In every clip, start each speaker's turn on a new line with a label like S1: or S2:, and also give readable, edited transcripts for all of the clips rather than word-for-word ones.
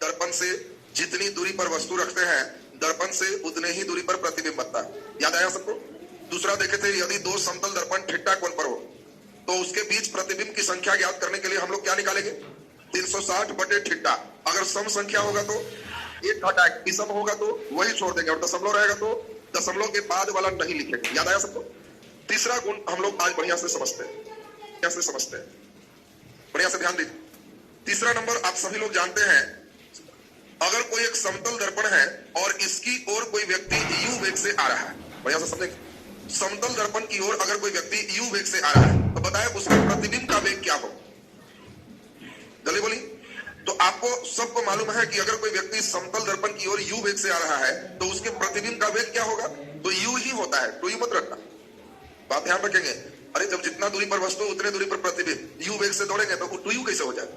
S1: दर्पण से जितनी दूरी पर वस्तु रखते हैं, दर्पण से उतने ही दूरी पर प्रतिबिंब बनता है। याद आया सबको? दूसरा देखे थे, यदि दो समतल दर्पण ठिट्टा कोण पर हो तो उसके बीच प्रतिबिंब की संख्या ज्ञात करने के लिए हम लोग क्या निकालेंगे? 360 बटे ठिट्टा। अगर सम संख्या होगा तो एक घटा, विषम होगा तो वही छोड़ देंगे, और दशमलव रहेगा तो दशमलव के बाद वाला नहीं लिखेंगे। याद आया सबको? तीसरा गुण हम लोग आज बढ़िया से समझते हैं, बढ़िया से ध्यान दीजिए। तीसरा नंबर आप सभी लोग जानते हैं, अगर कोई एक समतल दर्पण है और इसकी ओर कोई व्यक्ति यू वेग से आ रहा है, बढ़िया से समझेंगे। समतल दर्पण की ओर अगर कोई व्यक्ति यू वेग से आ रहा है तो बताए उसका प्रतिबिंब का वेग क्या हो? जल्दी बोली। तो आपको सबको मालूम है कि अगर कोई व्यक्ति समतल दर्पण की ओर यू वेग से आ रहा है तो उसके प्रतिबिंब का वेग क्या होगा? तो यू ही होता है, टू यू मत रखना, बात ध्यान रखेंगे। अरे जब जितना दूरी पर वस्तु उतने दूरी पर प्रतिबिंब, यू वेग से दौड़ेंगे तो टू यू कैसे हो जाए?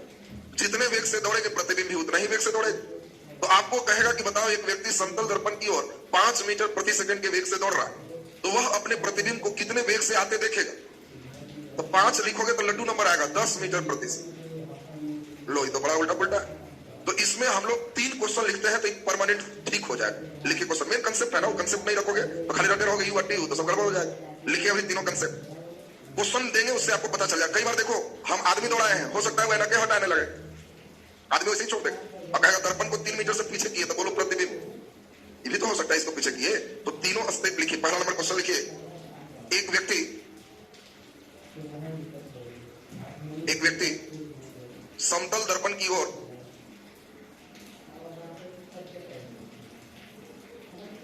S1: जितने वेग से दौड़ेंगे प्रतिबिंब भी उतना ही वेग से दौड़ेगा। तो आपको कहेगा कि बताओ एक व्यक्ति समतल दर्पण की ओर 5 मीटर प्रति सेकंड के वेग से दौड़ रहा है, तो वह अपने प्रतिबिंब को कितने वेग से आते देखेगा? तो 5 लिखोगे तो लड्डू नंबर आएगा 10 मीटर प्रति सेकंड। लो, ये तो बड़ा उल्टा पुल्टा है। तो इसमें हम लोग 3 क्वेश्चन लिखते हैं तो एक परमानेंट ठीक हो जाएगा। लिखिए क्वेश्चन, मेन कंसेप्ट है ना, वो कंसेप्ट नहीं रखोगे तो खाली रटे रहोगे, यू अट्टी यू, तो सब गड़बड़ हो जाएगा। लिखिए अभी तीनों कंसेप्ट, क्वेश्चन देंगे उससे आपको पता चल जाएगा। कई बार देखो हम आदमी दौड़ाए हैं, हो सकता है वो एनके हटाने लगे, आदमी वैसे ही छोड़ देगा। अब कहेगा दर्पण को 3 मीटर से पीछे किए तो बोलो प्रतिबिंब, ये भी तो हो सकता है इसको पीछे किए। तो तीनों स्टेप लिखिए। पहला नंबर क्वेश्चन लिखिए, एक व्यक्ति समतल दर्पण की ओर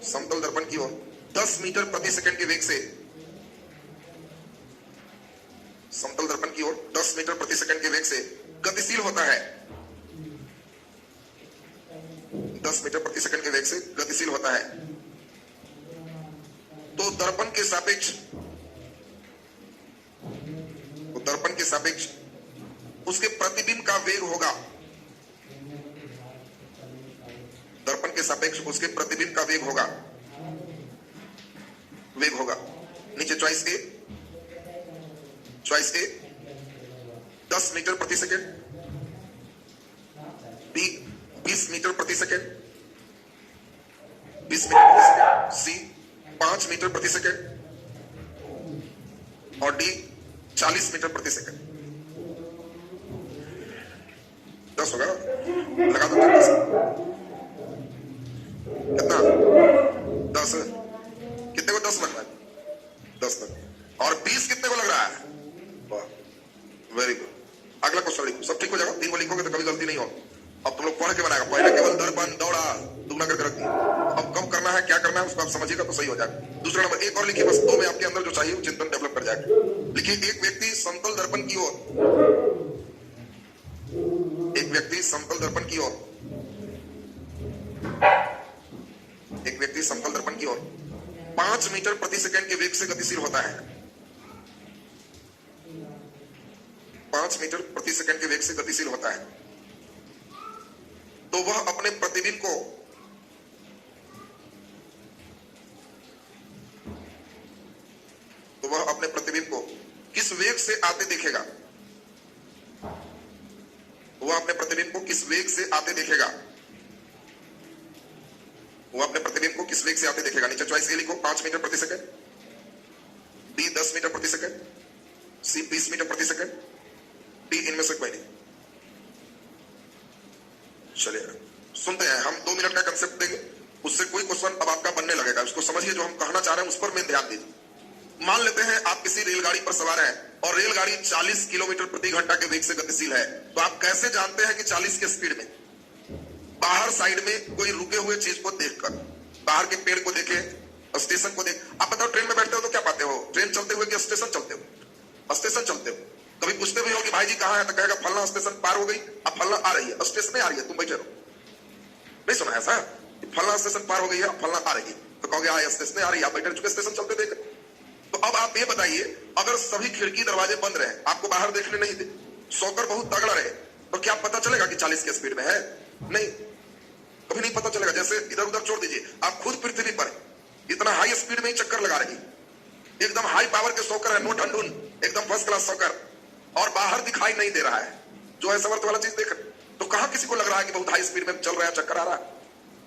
S1: समतल दर्पण की ओर 10 मीटर प्रति सेकंड के वेग से, समतल दर्पण की ओर 10 मीटर प्रति सेकंड के वेग से गतिशील होता है। 10 मीटर प्रति सेकंड के वेग से गतिशील होता है तो दर्पण के सापेक्ष उसके प्रतिबिंब का वेग होगा। दर्पण के सापेक्ष उसके प्रतिबिंब का वेग होगा। नीचे चॉइस ए 10 मीटर प्रति सेकंड, बी 20 मीटर प्रति सेकंड, 20 मीटर प्रति सेकंड, सी 5 मीटर प्रति सेकंड और डी 40 मीटर प्रति सेकंड। 10 होगा, लगा दो 10। कितना? 10। कितने को 10 लग रहा है? 10 तक। और 20 कितने को लग रहा है? वाह, वेरी गुड। अगला क्वेश्चन लिखो, सब ठीक हो जाएगा। 3 को लिखोगे तो कभी गलती नहीं होगी। अब तुम लोग पढ़ के बनाएगा, पहले केवल दर्पण दौड़ा दुगना करके रख दिया। अब कब करना है, क्या करना है उसको आप समझिएगा तो सही हो जाएगा। दूसरा नंबर एक और लिखिए, बस 2 में आपके अंदर जो चाहिए वो चिंतन डेवलप कर जाएगा। लिखिए, एक व्यक्ति समतल दर्पण की ओर 5 मीटर प्रति सेकंड के वेग से गतिशील होता है। 5 मीटर प्रति सेकंड के वेग से गतिशील होता है तो वह अपने प्रतिबिंब को किस वेग से आते देखेगा? वह अपने प्रतिबिंब को किस वेग से आते देखेगा? नीचे चॉइस ए लिखो, 5 मीटर प्रति सेकंड, डी 10 मीटर प्रति सेकंड, सी 20 मीटर प्रति सेकंड, डी इनमें से कोई नहीं। चलिए सुनते हैं, हम 2 मिनट का कंसेप्ट देंगे, उससे कोई क्वेश्चन अब आपका बनने लगेगा। उसको समझिए, जो हम कहना चाह रहे हैं उस पर मेन ध्यान दीजिए। मान लेते हैं आप किसी रेलगाड़ी पर सवार हैं और रेलगाड़ी 40 किलोमीटर प्रति घंटा के वेग से गतिशील है, तो आप कैसे जानते हैं कि 40 के स्पीड में? बाहर साइड में कोई रुके हुए चीज को देखकर, बाहर के पेड़ को देखे, स्टेशन को देख। आप बताओ ट्रेन में बैठते हो तो क्या पाते हो? ट्रेन चलते हुए कि स्टेशन चलते हो? स्टेशन चलते हो। कभी पूछते भी हो कि भाई जी कहाँ है, तो कहेगा फलना स्टेशन पार हो गई, अब फलना आ रही है, स्टेशन में आ रही है, तुम बैठे रहो। नहीं सुना है सर? फलना स्टेशन पार हो गई है, फलना आ रही है, तो कहोगे हाँ स्टेशन आ रही है, आप बैठे चुके स्टेशन चलते देख। तो अब आप ये बताइए, अगर सभी खिड़की दरवाजे बंद रहे, आपको बाहर देखने नहीं दे, सोकर बहुत तगड़ा रहे, तो क्या पता चलेगा कि 40 के स्पीड में है? नहीं, कभी नहीं पता चलेगा। जैसे इधर उधर छोड़ दीजिए, आप खुद पृथ्वी पर इतना हाई स्पीड में ही चक्कर लगा रही, एकदम हाई पावर के सोकर है, नो ठंडून, एकदम फर्स्ट क्लास सोकर, और बाहर दिखाई नहीं दे रहा है, जो है समर्थ वाला चीज देख, तो कहां किसी को लग रहा है कि बहुत हाई स्पीड में चल रहा है, चक्कर आ रहा है?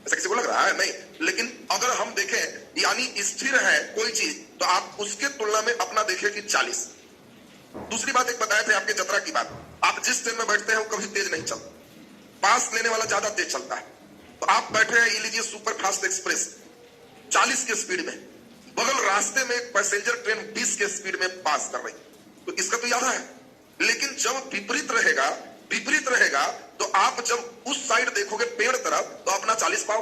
S1: ऐसा किसी को लग रहा है? नहीं। लेकिन अगर हम देखें यानी स्थिर है कोई चीज, तो आप उसके तुलना में अपना देखिए कि 40। दूसरी बात एक बताए थे आपके जतरा की बात, आप जिस ट्रेन में बैठते हैं वो कभी तेज नहीं चलता, पास लेने वाला ज्यादा तेज चलता है। तो आप बैठे हैं, ये लीजिए सुपर फास्ट एक्सप्रेस 40 के स्पीड में, बगल रास्ते में एक पैसेंजर ट्रेन 20 के स्पीड में पास कर रही, तो इसका तो याद है। लेकिन जब विपरीत रहेगा तो आप जब उस साइड देखोगे पेड़ तरफ तो अपना 40 पाओ,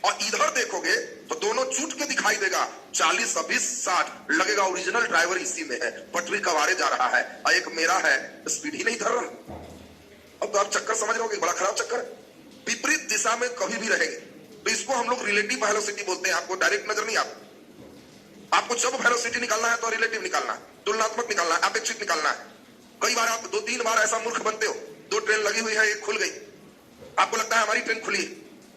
S1: और इधर देखोगे तो दोनों छूट के दिखाई देगा, 40 20 60 लगेगा। ओरिजिनल ड्राइवर इसी में है, पटरी कवारे जा रहा है, और एक मेरा है, स्पीड ही नहीं धर रहा। अब तो आप चक्कर समझ रहे हो, बड़ा खराब चक्कर है। विपरीत दिशा में कभी भी रहेंगे तो इसको हम लोग रिलेटिव वेलोसिटी बोलते हैं। आपको डायरेक्ट नजर नहीं आता, आपको जब वेलोसिटी निकालना है तो रिलेटिव निकालना है, तुलनात्मक निकालना है, अपेक्षित निकालना है। कई बार आप 2-3 बार ऐसा मूर्ख बनते हो, 2 ट्रेन लगी हुई है, एक खुल गई, आपको लगता है हमारी ट्रेन खुली है,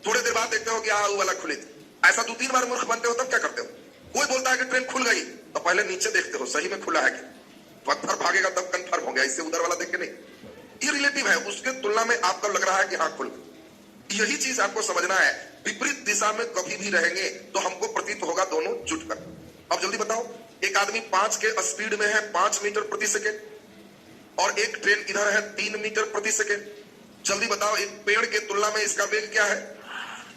S1: थोड़ी देर बाद देखते हो कि वो वाला खुली थी। ऐसा 2-3 बार मूर्ख बनते हो, तब क्या करते हो? कोई बोलता है कि ट्रेन खुल गई तो पहले नीचे देखते हो सही में खुला है कि, पत्थर भागेगा तब कंफर्म हो गया, इससे उधर वाला देख के नहीं। ये रिलेटिव है, उसके तुलना में आपको लग रहा है कि हाँ खुल गई। यही चीज आपको समझना है, विपरीत दिशा में कभी भी रहेंगे तो हमको प्रतीत होगा दोनों जुटकर। अब जल्दी बताओ, एक आदमी 5 के स्पीड में है 5 मीटर प्रति सेकेंड, और एक ट्रेन इधर है 3 मीटर प्रति सेकेंड। जल्दी बताओ, एक पेड़ के तुलना में इसका वेग क्या है?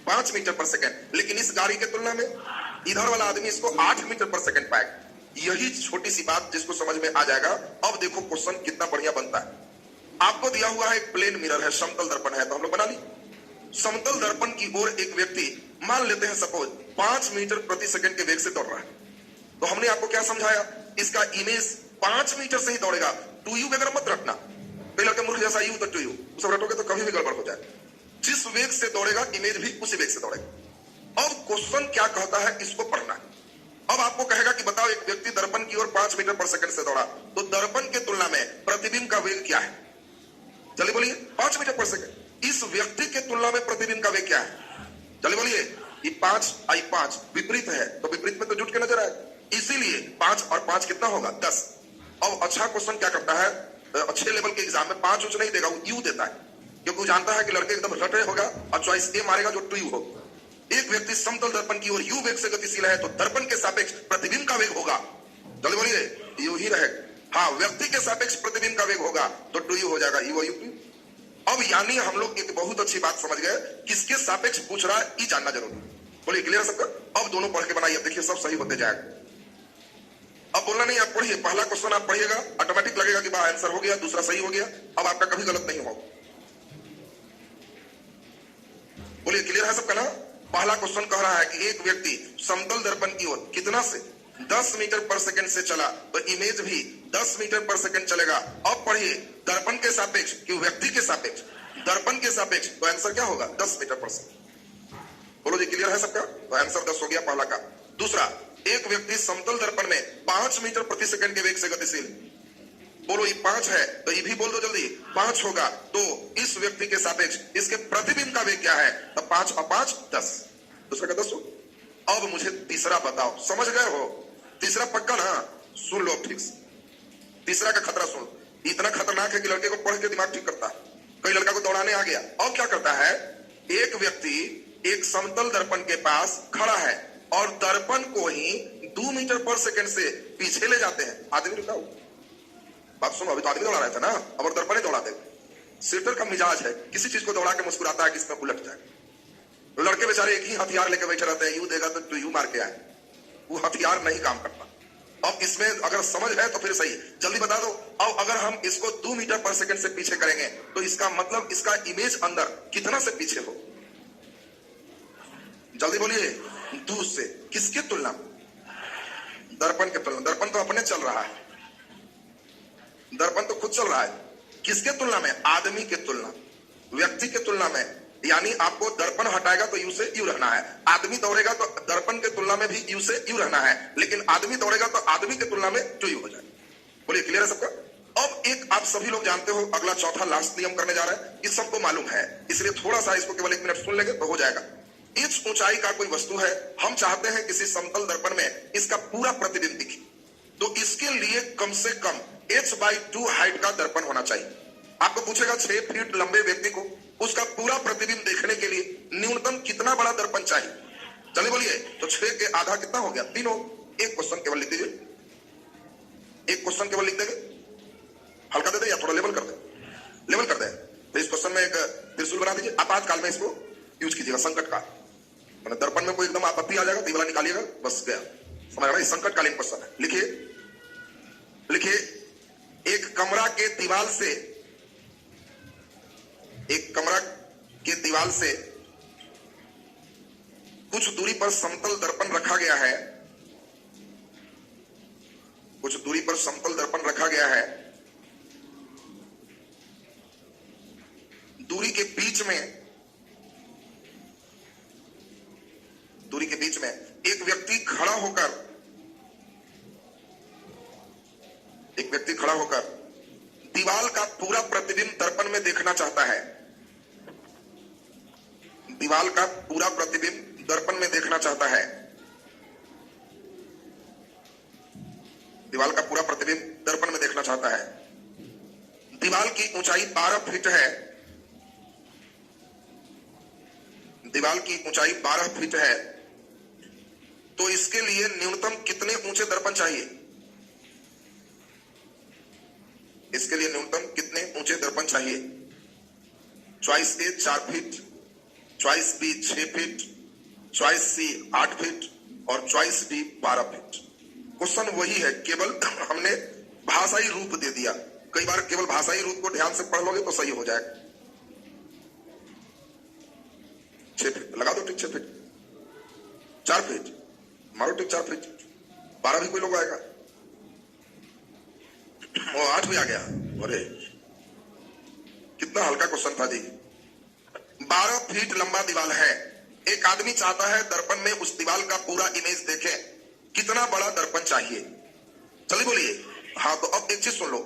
S1: 5 मीटर पर सेकेंड। लेकिन इस गाड़ी के तुलना में इधर वाला आदमी इसको 8 मीटर पर सेकेंड पाएगा। यही छोटी सी बात जिसको समझ में आ जाएगा। अब देखो क्वेश्चन कितना बढ़िया बनता है। आपको दिया हुआ है एक प्लेन मिरर है, समतल दर्पण है, तो हम लोग बना ली। समतल दर्पण की ओर एक व्यक्ति, मान लेते हैं सपोज 5 मीटर प्रति सेकंड के वेग से दौड़ रहा है, तो हमने आपको क्या समझाया? इसका इमेज 5 मीटर से ही दौड़ेगा। टू यू वगैरह मत रखना, कई लड़के मूर्ख जैसा यू तो टू यू सब रटोगे तो कभी भी गड़बड़ हो जाए। जिस वेग से दौड़ेगा इमेज भी उसी वेग से दौड़ेगा। अब क्वेश्चन क्या कहता है, इसको पढ़ना है। अब आपको कहेगा कि बताओ, एक व्यक्ति दर्पण की ओर 5 मीटर पर सेकंड से दौड़ा, तो दर्पण के तुलना में प्रतिबिंब का वेग क्या है? जल्दी बोलिए। 5 मीटर पर सेकंड। इस व्यक्ति के तुलना में प्रतिबिंब का वेग क्या है? जल्दी बोलिए। ये 5 आई 5 विपरीत है, तो विपरीत में तो जुट के नजर आए, इसीलिए 5 और 5 कितना होगा? 10। अब अच्छा क्वेश्चन क्या करता है, अच्छे लेवल के एग्जाम में 5 नहीं देगा, वो यू देता है, क्योंकि वो जानता है कि लड़के एकदम रटे होगा और चॉइस ए मारेगा जो 2 हो। एक व्यक्ति समतल दर्पण की ओर यू वेग से गतिशील है, तो दर्पण के सापेक्ष प्रतिबिंब का वेग होगा, जल्दी बोलिए, यू ही रहेगा। हाँ, व्यक्ति के सापेक्ष प्रतिबिंब का वेग होगा तो 2u हो जाएगा, यू यू। अब यानी हम लोग एक बहुत अच्छी बात समझ गए, किसके सापेक्ष पूछ रहा है ये जानना जरूरी। बोलिए, क्लियर सबका? अब दोनों पढ़ के बनाइए, देखिए सब सही होते जाएगा। अब बोलना नहीं, आप पढ़िए, पहला क्वेश्चन आप पढ़िएगा, ऑटोमेटिक लगेगा कि आंसर हो गया, दूसरा सही हो गया, अब आपका कभी गलत नहीं होगा। बोलिए, क्लियर है सबका ना? पहला क्वेश्चन कह रहा है कि एक व्यक्ति समतल दर्पण की ओर कितना से 10 मीटर पर सेकंड से चला, तो इमेज भी 10 मीटर पर सेकंड चलेगा। अब पढ़िए, दर्पण के सापेक्ष कि व्यक्ति के सापेक्ष? दर्पण के सापेक्ष, तो आंसर क्या होगा? 10 मीटर पर सेकंड। बोलो जी, क्लियर है सबका? तो आंसर 10 हो गया पहला का। दूसरा, एक व्यक्ति समतल दर्पण में 5 मीटर प्रति सेकंड के वेग से गतिशील। बोलो, ये 5 है तो ये भी बोल दो जल्दी, 5 होगा, तो इस व्यक्ति के सापेक्ष इसके प्रतिबिंब का वेग क्या है? तो 5 और 5 10, दूसरा का 10 हो। अब मुझे तीसरा बताओ, समझ गए हो? तीसरा पक्का ना? सुन लो ठीक से, तीसरा का खतरा सुन। इतना खतरनाक है कि लड़के को पढ़ के दिमाग ठीक करता है। कई लड़का को दौड़ाने आ गया, अब क्या करता है, एक व्यक्ति एक समतल दर्पण के पास खड़ा है और दर्पण को ही 2 मीटर पर सेकंड से पीछे ले जाते हैं। आदमी रुकाओ, बात सुनो, अभी तो आदमी दौड़ा रहा था ना, अब और दर्पण ही दौड़ा दे। सिटर का मिजाज है, किसी चीज को दौड़ा के मुस्कुराता है, किसमें उलट जाए। तो लड़के बेचारे एक ही हथियार लेके बैठे रहते हैं, यू देगा तो यू मार के आए, वो हथियार नहीं काम करता। अब इसमें अगर समझ है तो फिर सही, जल्दी बता दो। अब अगर हम इसको 2 मीटर पर सेकंड से पीछे करेंगे तो इसका मतलब इसका इमेज अंदर कितना से पीछे हो? जल्दी बोलिए, 2 से। किसके तुलना? दर्पण के तुलना। दर्पण तो अपने चल रहा है, दर्पण तो खुद चल रहा है। किसके तुलना में? आदमी के तुलना, व्यक्ति के तुलना में। यानी आपको दर्पण हटाएगा तो यू से यू रहना है, आदमी दौड़ेगा तो दर्पण के तुलना में भी यू से यू रहना है, लेकिन आदमी दौड़ेगा तो आदमी के तुलना में 2u हो जाए। बोलिए, क्लियर है सबका? अब एक आप सभी लोग जानते हो, अगला चौथा लास्ट नियम करने जा रहा है, ये सबको मालूम है, इसलिए थोड़ा सा इसको केवल 1 मिनट सुन लेंगे तो हो जाएगा। इस ऊंचाई का कोई वस्तु है, हम चाहते हैं किसी समतल दर्पण में इसका पूरा प्रतिबिंब दिखे, तो इसके लिए कम से कम h/2 हाइट का दर्पण होना चाहिए। आपको पूछेगा 6 फीट लंबे व्यक्ति को उसका पूरा प्रतिबिंब देखने के लिए न्यूनतम कितना बड़ा दर्पण चाहिए? चलिए बोलिए, तो 6 के आधा कितना हो गया? 3 हो। एक क्वेश्चन केवल लिख दीजिए, एक क्वेश्चन केवल लिख देंगे। हल्का दे दे या थोड़ा लेवल कर दे? लेवल कर दे। तो इस क्वेश्चन में एक त्रिशूल बना दीजिए। आपातकाल में इसको यूज कीजिएगा, संकट काल। मैंने दर्पण में कोई एकदम आपत्ति आ जाएगा तो ये वाला निकालिएगा, बस गया। समझ रहा है? संकटकालीन क्वेश्चन है। लिखिए, लिखिए, एक कमरा के दीवार से, एक कमरा के दीवार से कुछ दूरी पर समतल दर्पण रखा गया है, कुछ दूरी पर समतल दर्पण रखा गया है। दूरी के बीच में, दूरी के बीच में एक व्यक्ति खड़ा होकर, एक व्यक्ति खड़ा होकर दीवार का पूरा प्रतिबिंब दर्पण में देखना चाहता है। दीवार का पूरा प्रतिबिंब दर्पण में देखना चाहता है। दीवार का पूरा प्रतिबिंब दर्पण में देखना चाहता है। दीवार की ऊंचाई 12 फीट है। दीवार की ऊंचाई 12 फीट है। तो इसके लिए न्यूनतम कितने ऊंचे दर्पण चाहिए? इसके लिए न्यूनतम कितने ऊंचे दर्पण चाहिए? Choice A 4 feet, choice B 6 feet, choice C 8 feet और चॉइस डी 12 फीट। क्वेश्चन वही है, केवल हमने भाषाई रूप दे दिया। कई बार केवल भाषाई रूप को ध्यान से पढ़ लोगे तो सही हो जाएगा। 6 फीट लगा दो, ठीक। 6 फीट, 4 फीट मारो, ठीक। 4 फीट, 12 भी कोई लोग आएगा। वो 8 भी आ गया। अरे कितना हल्का क्वेश्चन था जी। 12 फीट लंबा दीवार है। एक आदमी चाहता है दर्पण में उस दीवार का पूरा इमेज देखे। कितना बड़ा दर्पण चाहिए? चलिए बोलिए। हाँ, तो अब एक चीज सुन लो।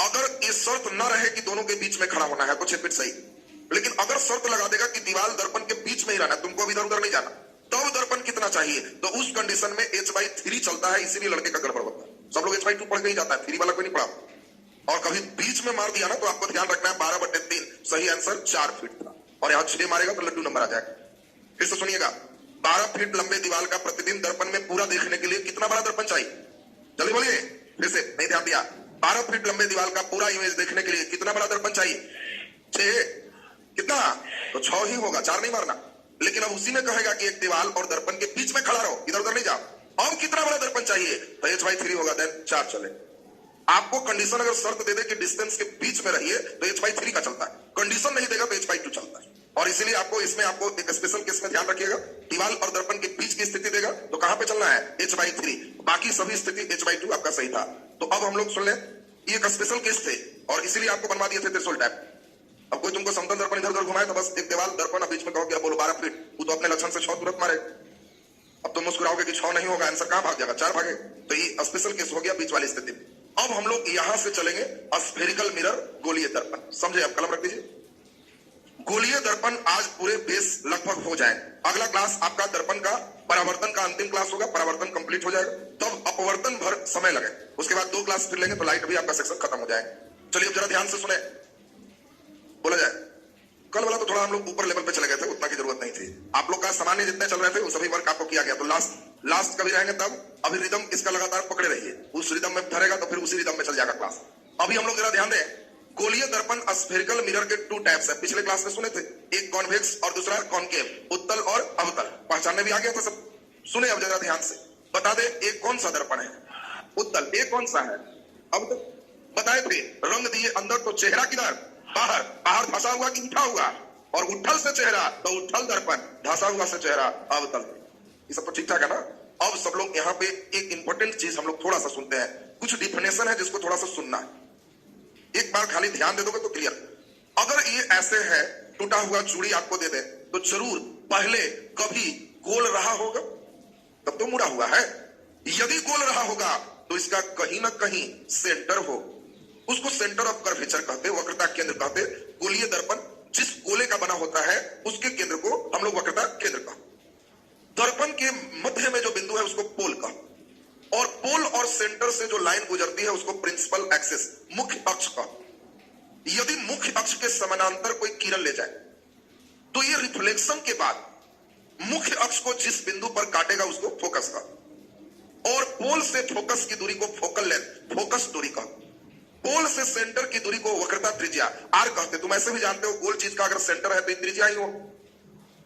S1: अगर ये शर्त न रहे कि दोनों के बीच में खड़ा होना है तो 6 फीट सही। लेकिन अगर शर्त लगा देगा कि दीवार दर्पण के बीच में ही रहना, तुमको अब इधर उधर नहीं जाना, तब दर्पण कितना चाहिए? तो उस कंडीशन में h/3 चलता है। इसीलिए लड़के का गड़बड़ होता है। सब लोग h/2 पढ़ के ही जाता है, 3 वाला कोई नहीं पढ़ा। और कभी बीच में मार दिया ना तो आपको ध्यान रखना है 12/3। सही आंसर 4 फीट था। और यहां 6 मारेगा तो लड्डू नंबर आ जाएगा। फिर से सुनिएगा, 12 फीट लंबे दीवार का प्रतिबिंब दर्पण में पूरा देखने के लिए कितना बड़ा दर्पण चाहिए? जल्दी बोलिए। फिर से, नहीं ध्यान दिया। 12 फीट लंबे दीवार का पूरा इमेज देखने के लिए कितना बड़ा दर्पण चाहिए? 6। कितना? तो 6 ही होगा, 4 नहीं मारना। लेकिन अब उसी में कहेगा कि एक दीवार और दर्पण के बीच में खड़ा रहो, इधर उधर नहीं जाओ। अब कितना बड़ा दर्पण चाहिए? तो h/3 होगा, देन 4 चले। आपको कंडीशन अगर शर्त दे दे कि डिस्टेंस के बीच में रहिए तो h/3 का चलता है। कंडीशन नहीं देगा तो h/2 चलता है। और इसीलिए आपको इसमें आपको एक स्पेशल केस में ध्यान रखिएगा। दीवार और दर्पण के बीच की स्थिति देगा तो कहां पे चलना है? h/3। बाकी सभी स्थिति h/2 आपका सही था। तो अब हम लोग सुन ले, ये एक स्पेशल केस थे और इसीलिए आपको बनवा दिए थे त्रिशूल टाइप। अब कोई तुमको समतल दर्पण इधर उधर घुमाए तो बस एक दीवार दर्पण बीच में कहो कि बोलो 12 फीट, वो तो अपने लक्षण से 6 तुरंत मारे। अब तुम मुस्कुराओगे कि 6 नहीं होगा, आंसर कहां भाग जाएगा? 4 भागे। तो ये स्पेशल केस हो गया बीच वाली स्थिति में। अब हम लोग यहां से चलेंगे स्फेरिकल मिरर, गोलीय दर्पण। समझे? अब कलम रख दीजिए। गोलीय दर्पण आज पूरे बेस लगभग हो जाए। अगला क्लास आपका दर्पण का परावर्तन का अंतिम क्लास होगा। परावर्तन कंप्लीट हो जाएगा तब अपवर्तन भर समय लगे। उसके बाद 2 क्लास फिर लेंगे तो लाइट भी आपका सेक्शन खत्म हो जाएगा। चलिए अब जरा ध्यान से सुने, बोला जाए। कल वाला तो थोड़ा हम लोग ऊपर लेवल पे चले गए थे, उतना की जरूरत नहीं थी। आप लोग का सामान्य जितने चल रहे थे वो सभी वर्क आपको किया गया। तो लास्ट कभी रहेंगे तब। अभी रिदम इसका लगातार पकड़े रहिए, उस रिदम में ठहरेगा तो फिर उसी रिदम में चल जाएगा क्लास। अभी हम लोग जरा ध्यान दें। गोलीय दर्पण स्फेरिकल मिरर के 2 टाइप्स है। पिछले क्लास में सुने थे, एक कॉन्वेक्स और दूसरा कॉनकेव, उत्तल और अवतल। पहचानने भी आ गया था सब। सुने अब जरा ध्यान से, बता दे एक कौन सा दर्पण है? उत्तल। एक कौन सा है? अवतल। बताए थे, रंग दिए अंदर तो चेहरा किधर? बाहर। बाहर धसा हुआ कि उठा हुआ? और उठल से चेहरा तो उठल दर्पण, धसा हुआ से चेहरा अवतल। ये सब तो ठीक ठाक है ना? अब सब लोग यहाँ पे एक इंपॉर्टेंट चीज हम लोग थोड़ा सा सुनते हैं। कुछ डिफिनेशन है जिसको थोड़ा सा सुनना है। एक बार खाली ध्यान दे दोगे तो क्लियर। अगर ये ऐसे है, टूटा हुआ चूड़ी आपको दे दे तो जरूर पहले कभी गोल रहा होगा, तब तो मुड़ा हुआ है। यदि गोल रहा होगा तो इसका कहीं ना कहीं सेंटर हो, उसको सेंटर ऑफ कर्वेचर कहते, वक्रता केंद्र कहते। गोलीय दर्पण जिस गोले का बना होता है उसके केंद्र को हम लोग वक्रता केंद्र कहते। दर्पण के मध्य में जो बिंदु है उसको पोल कहते, और पोल और सेंटर से जो लाइन गुजरती है उसको प्रिंसिपल एक्सिस, मुख्य अक्ष कहते। यदि मुख्य अक्ष के समानांतर कोई किरण ले जाए तो ये रिफ्लेक्शन के बाद मुख्य अक्ष को जिस बिंदु पर काटेगा उसको फोकस का, और पोल से फोकस की दूरी को फोकल लेंथ, फोकस दूरी का, पोल से सेंटर की दूरी को वक्रता त्रिज्या आर कहते। तुम ऐसे भी जानते हो गोल चीज का अगर सेंटर है तो त्रिज्या ही हो।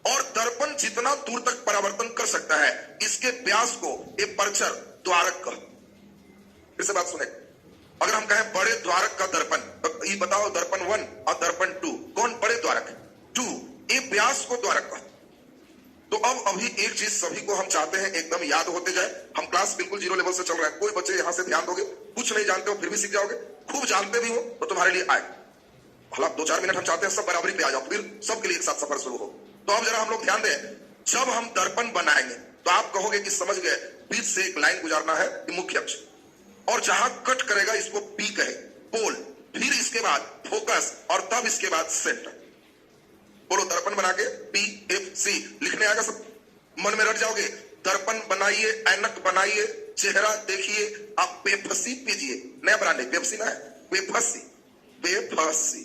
S1: और दर्पण जितना दूर तक परावर्तन कर सकता है इसके व्यास को एपर्चर, द्वारक का। फिर से बात सुने, अगर हम कहें बड़े द्वारक का दर्पण, तो ये बताओ दर्पण 1 और दर्पण 2 कौन बड़े द्वारक है? 2, ये व्यास को द्वारक का। तो अब अभी एक चीज सभी को हम चाहते हैं एकदम याद होते जाए। हम क्लास बिल्कुल जीरो लेवल से चल रहा है, कोई बच्चे यहां से ध्यान दोगे, कुछ नहीं जानते हो फिर भी सीख जाओगे, खूब जानते भी हो तो तुम्हारे लिए आए। भला 2-4 मिनट हम चाहते हैं सब बराबरी पे आ जाओ, फिर सबके लिए एक साथ सफर शुरू हो। तो अब जरा हम लोग ध्यान दें, जब हम दर्पण बनाएंगे तो आप कहोगे कि समझ गए, बीच से एक लाइन गुजारना है मुख्य अक्ष, और जहां कट करेगा इसको पी कहे, पोल, फिर इसके बाद फोकस, और तब इसके बाद सेंटर। बोलो दर्पण बना के PFC लिखने आएगा, सब मन में रट जाओगे। दर्पण बनाइए, ऐनक बनाइए, चेहरा देखिए, आप पेप्सी पीजिए। नया ब्रांड है, पेप्सी ना है, पेप्सी, पेप्सी।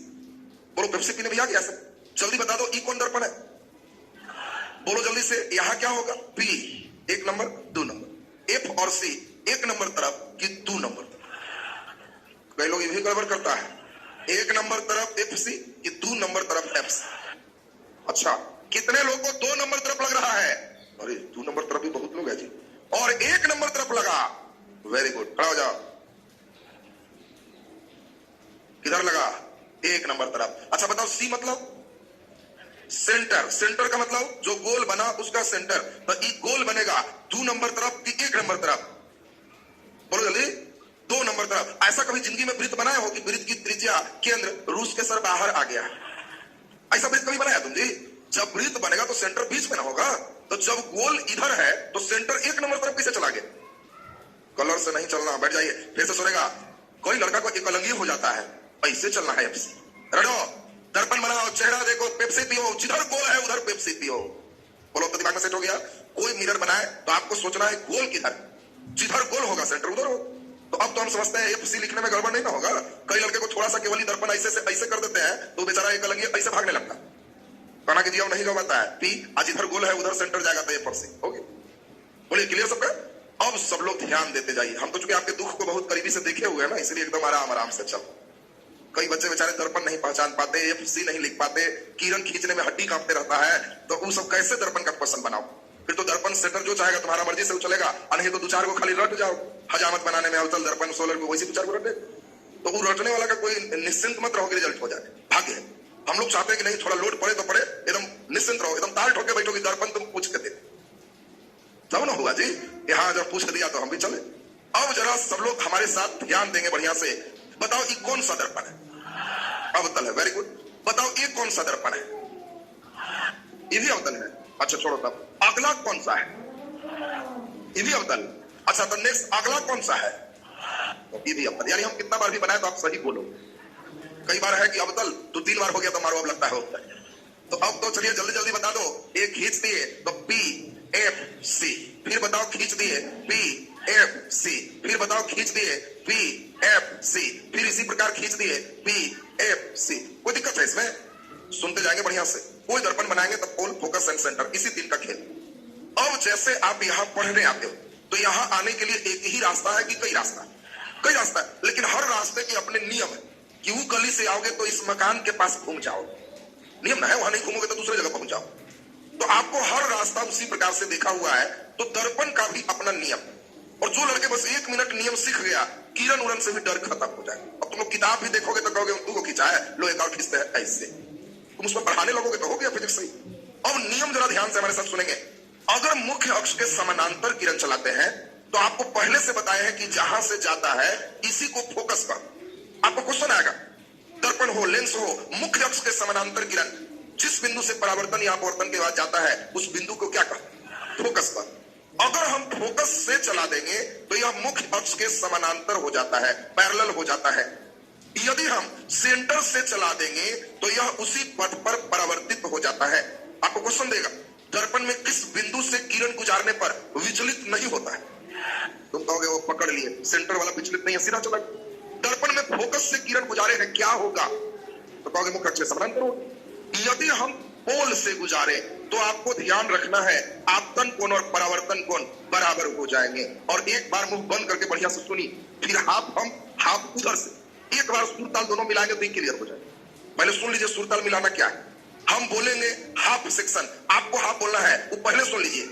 S1: बोलो पेप्सी पीने भी आ गया सब, जल्दी बता दो ई कौन दर्पण है? बोलो जल्दी से, यहां क्या होगा? P 1 नंबर 2 नंबर, F और C 1 नंबर तरफ कि 2 नंबर तरफ। कई लोग ये भी गड़बड़ करता है, 1 नंबर तरफ FC कि 2 नंबर तरफ FC। अच्छा, कितने लोग को 2 नंबर तरफ लग रहा है? अरे 2 नंबर तरफ भी बहुत लोग है जी। और 1 नंबर तरफ लगा, वेरी गुड, खड़ा हो जाओ। किधर लगा? 1 नंबर तरफ। अच्छा बताओ C मतलब? सेंटर। सेंटर का मतलब जो गोल बना उसका सेंटर, तो ई गोल बनेगा 2 नंबर तरफ कि 1 नंबर तरफ? बोलो जल्दी, 2 नंबर तरफ। ऐसा कभी जिंदगी में वृत्त बनाया हो कि वृत्त की त्रिज्या केंद्र रूस के सर बाहर आ गया? ऐसा वृत्त कभी बनाया तुम जी? जब वृत्त बनेगा तो सेंटर बीच में ना होगा, तो जब गोल इधर है तो सेंटर 1 नंबर तरफ कैसे चला गया? कलर से नहीं चलना, बैठ जाइए, फिर से सुनेगा। कोई लड़का को एकलंगी हो जाता है, ऐसे चलना है FC। रटो, दर्पण बनाओ, चेहरा देखो, पेप्सी पियो, जिधर गोल है उधर पेप्सी पियो। बोलो तो दिमाग में सेट हो गया। कोई मिरर बनाए तो आपको सोचना है गोल किधर, जिधर गोल होगा सेंटर उधर हो। तो अब तो हम समझते हैं FC लिखने में गड़बड़ नहीं ना होगा। कई लड़के को थोड़ा सा केवल दर्पण ऐसे से ऐसे कर देते हैं तो बेचारा एकलंगी ऐसे भागने लगता, कहना कि जी अब नहीं गवाता है P, आज इधर गोल है उधर सेंटर जाएगा तो FC। ओके, बोलिए क्लियर सबका? अब सब लोग ध्यान देते जाइए। हम तो चूंकि आपके दुख को बहुत करीबी से देखे हुए हैं ना, इसलिए एकदम आराम आराम से चल। कई बच्चे बेचारे दर्पण नहीं पहचान पाते, FC नहीं लिख पाते, किरण खींचने में हड्डी कांपते रहता है, तो वो सब कैसे दर्पण का क्वेश्चन बनाओ? फिर तो दर्पण सेंटर जो चाहेगा तुम्हारा मर्जी से चलेगा, नहीं तो 2-4 को खाली रट जाओ। हजामत बनाने में अवतल दर्पण सोलर को वैसे 2-4 को रटे, तो वो रटने वाला का कोई निश्चिंत मत रहो कि रिजल्ट हो जाए, भाग्य है। हम लोग चाहते हैं कि नहीं, थोड़ा लोड पड़े तो पड़े, एकदम निश्चिंत रहो, एकदम ताल ठोके बैठो कि दर्पण तुम पूछ के दे, तब ना हुआ जी। यहाँ जब पूछ दिया तो हम भी चले। अब जरा सब लोग हमारे साथ ध्यान देंगे बढ़िया से। बताओ ये कौन सा दर्पण है? अवतल है, वेरी गुड। बताओ ये कौन सा दर्पण है? ये भी अवतल है। अच्छा छोड़ो, तब अगला कौन सा है? ये भी अवतल। अच्छा तो नेक्स्ट अगला कौन सा है? ये भी अवतल। यानी हम कितना बार भी बनाए तो आप सही बोलो। कई बार है कि अवतल तो 3 बार हो गया तो मारो अब लगता है अवतल। तो अब तो चलिए जल्दी जल्दी बता दो। एक खींच दिए तो PFC, फिर बताओ खींच दिए PFC, फिर बताओ खींच दिए PFC, फिर इसी प्रकार खींच दिए PFC। कोई दिक्कत है इसमें? सुनते जाएंगे बढ़िया से। कोई दर्पण बनाएंगे तो पोल, फोकस एंड सेंटर, इसी 3 का खेल। अब जैसे आप यहाँ पढ़ने आते हो तो यहाँ आने के लिए एक ही रास्ता है कि कई रास्ता? कई रास्ता है, लेकिन हर रास्ते के अपने नियम है कि वो गली से आओगे तो इस मकान के पास घूम जाओ, नियम ना है, वहां नहीं घूमोगे तो दूसरे जगह पहुंच जाओ। तो आपको हर रास्ता उसी प्रकार से देखा हुआ है, तो दर्पण का भी अपना नियम। और जो लड़के बस 1 मिनट नियम सीख गया, किरण उड़न से भी डर खत्म हो जाए। अब तुम लोग किताब भी देखोगे तो कहोगे तू को खींचा है, लो एक और खींचते हैं ऐसे, तुम उसमें पढ़ाने लगोगे तो हो गया फिजिक्स सही। अब नियम जरा ध्यान से हमारे साथ सुनेंगे। अगर मुख्य अक्ष के समानांतर किरण चलाते हैं तो आपको पहले से बताया है कि जहां से जाता है इसी को फोकस कर। आपको क्वेश्चन आएगा, दर्पण हो, लेंस हो, मुख्य अक्ष के समानांतर किरण जिस बिंदु से परावर्तन या अपवर्तन के बाद जाता है उस बिंदु को क्या कहते? फोकस पर। अगर हम फोकस से चला देंगे तो यह मुख्य अक्ष के समानांतर हो जाता है, पैरेलल हो जाता है। यदि हम सेंटर से चला देंगे तो यह उसी पथ पर परावर्तित हो जाता है। आपको क्वेश्चन देगा, दर्पण में किस बिंदु से किरण गुजारने पर विचलित नहीं होता है? तुम कहोगे वो पकड़ लिए, सेंटर वाला विचलित नहीं है, सीधा चला। दर्पण में फोकस से किरण गुजारे हैं, क्या होगा? तो कहोगे मुख्य अक्ष के समानांतर हो। यदि हम पोल से गुजारे तो आपको ध्यान रखना है आपतन कोण और परावर्तन कोण बराबर हो जाएंगे। और एक बार मुंह बंद करके बढ़िया से सुनी, फिर हाफ उधर से एक बार सुर ताल दोनों मिलाएंगे तो क्लियर हो जाएगा। पहले सुन लीजिए सुर ताल मिलाना क्या है। हम बोलेंगे हाफ सेक्शन, आपको हाफ बोलना है, वो पहले सुन लीजिए।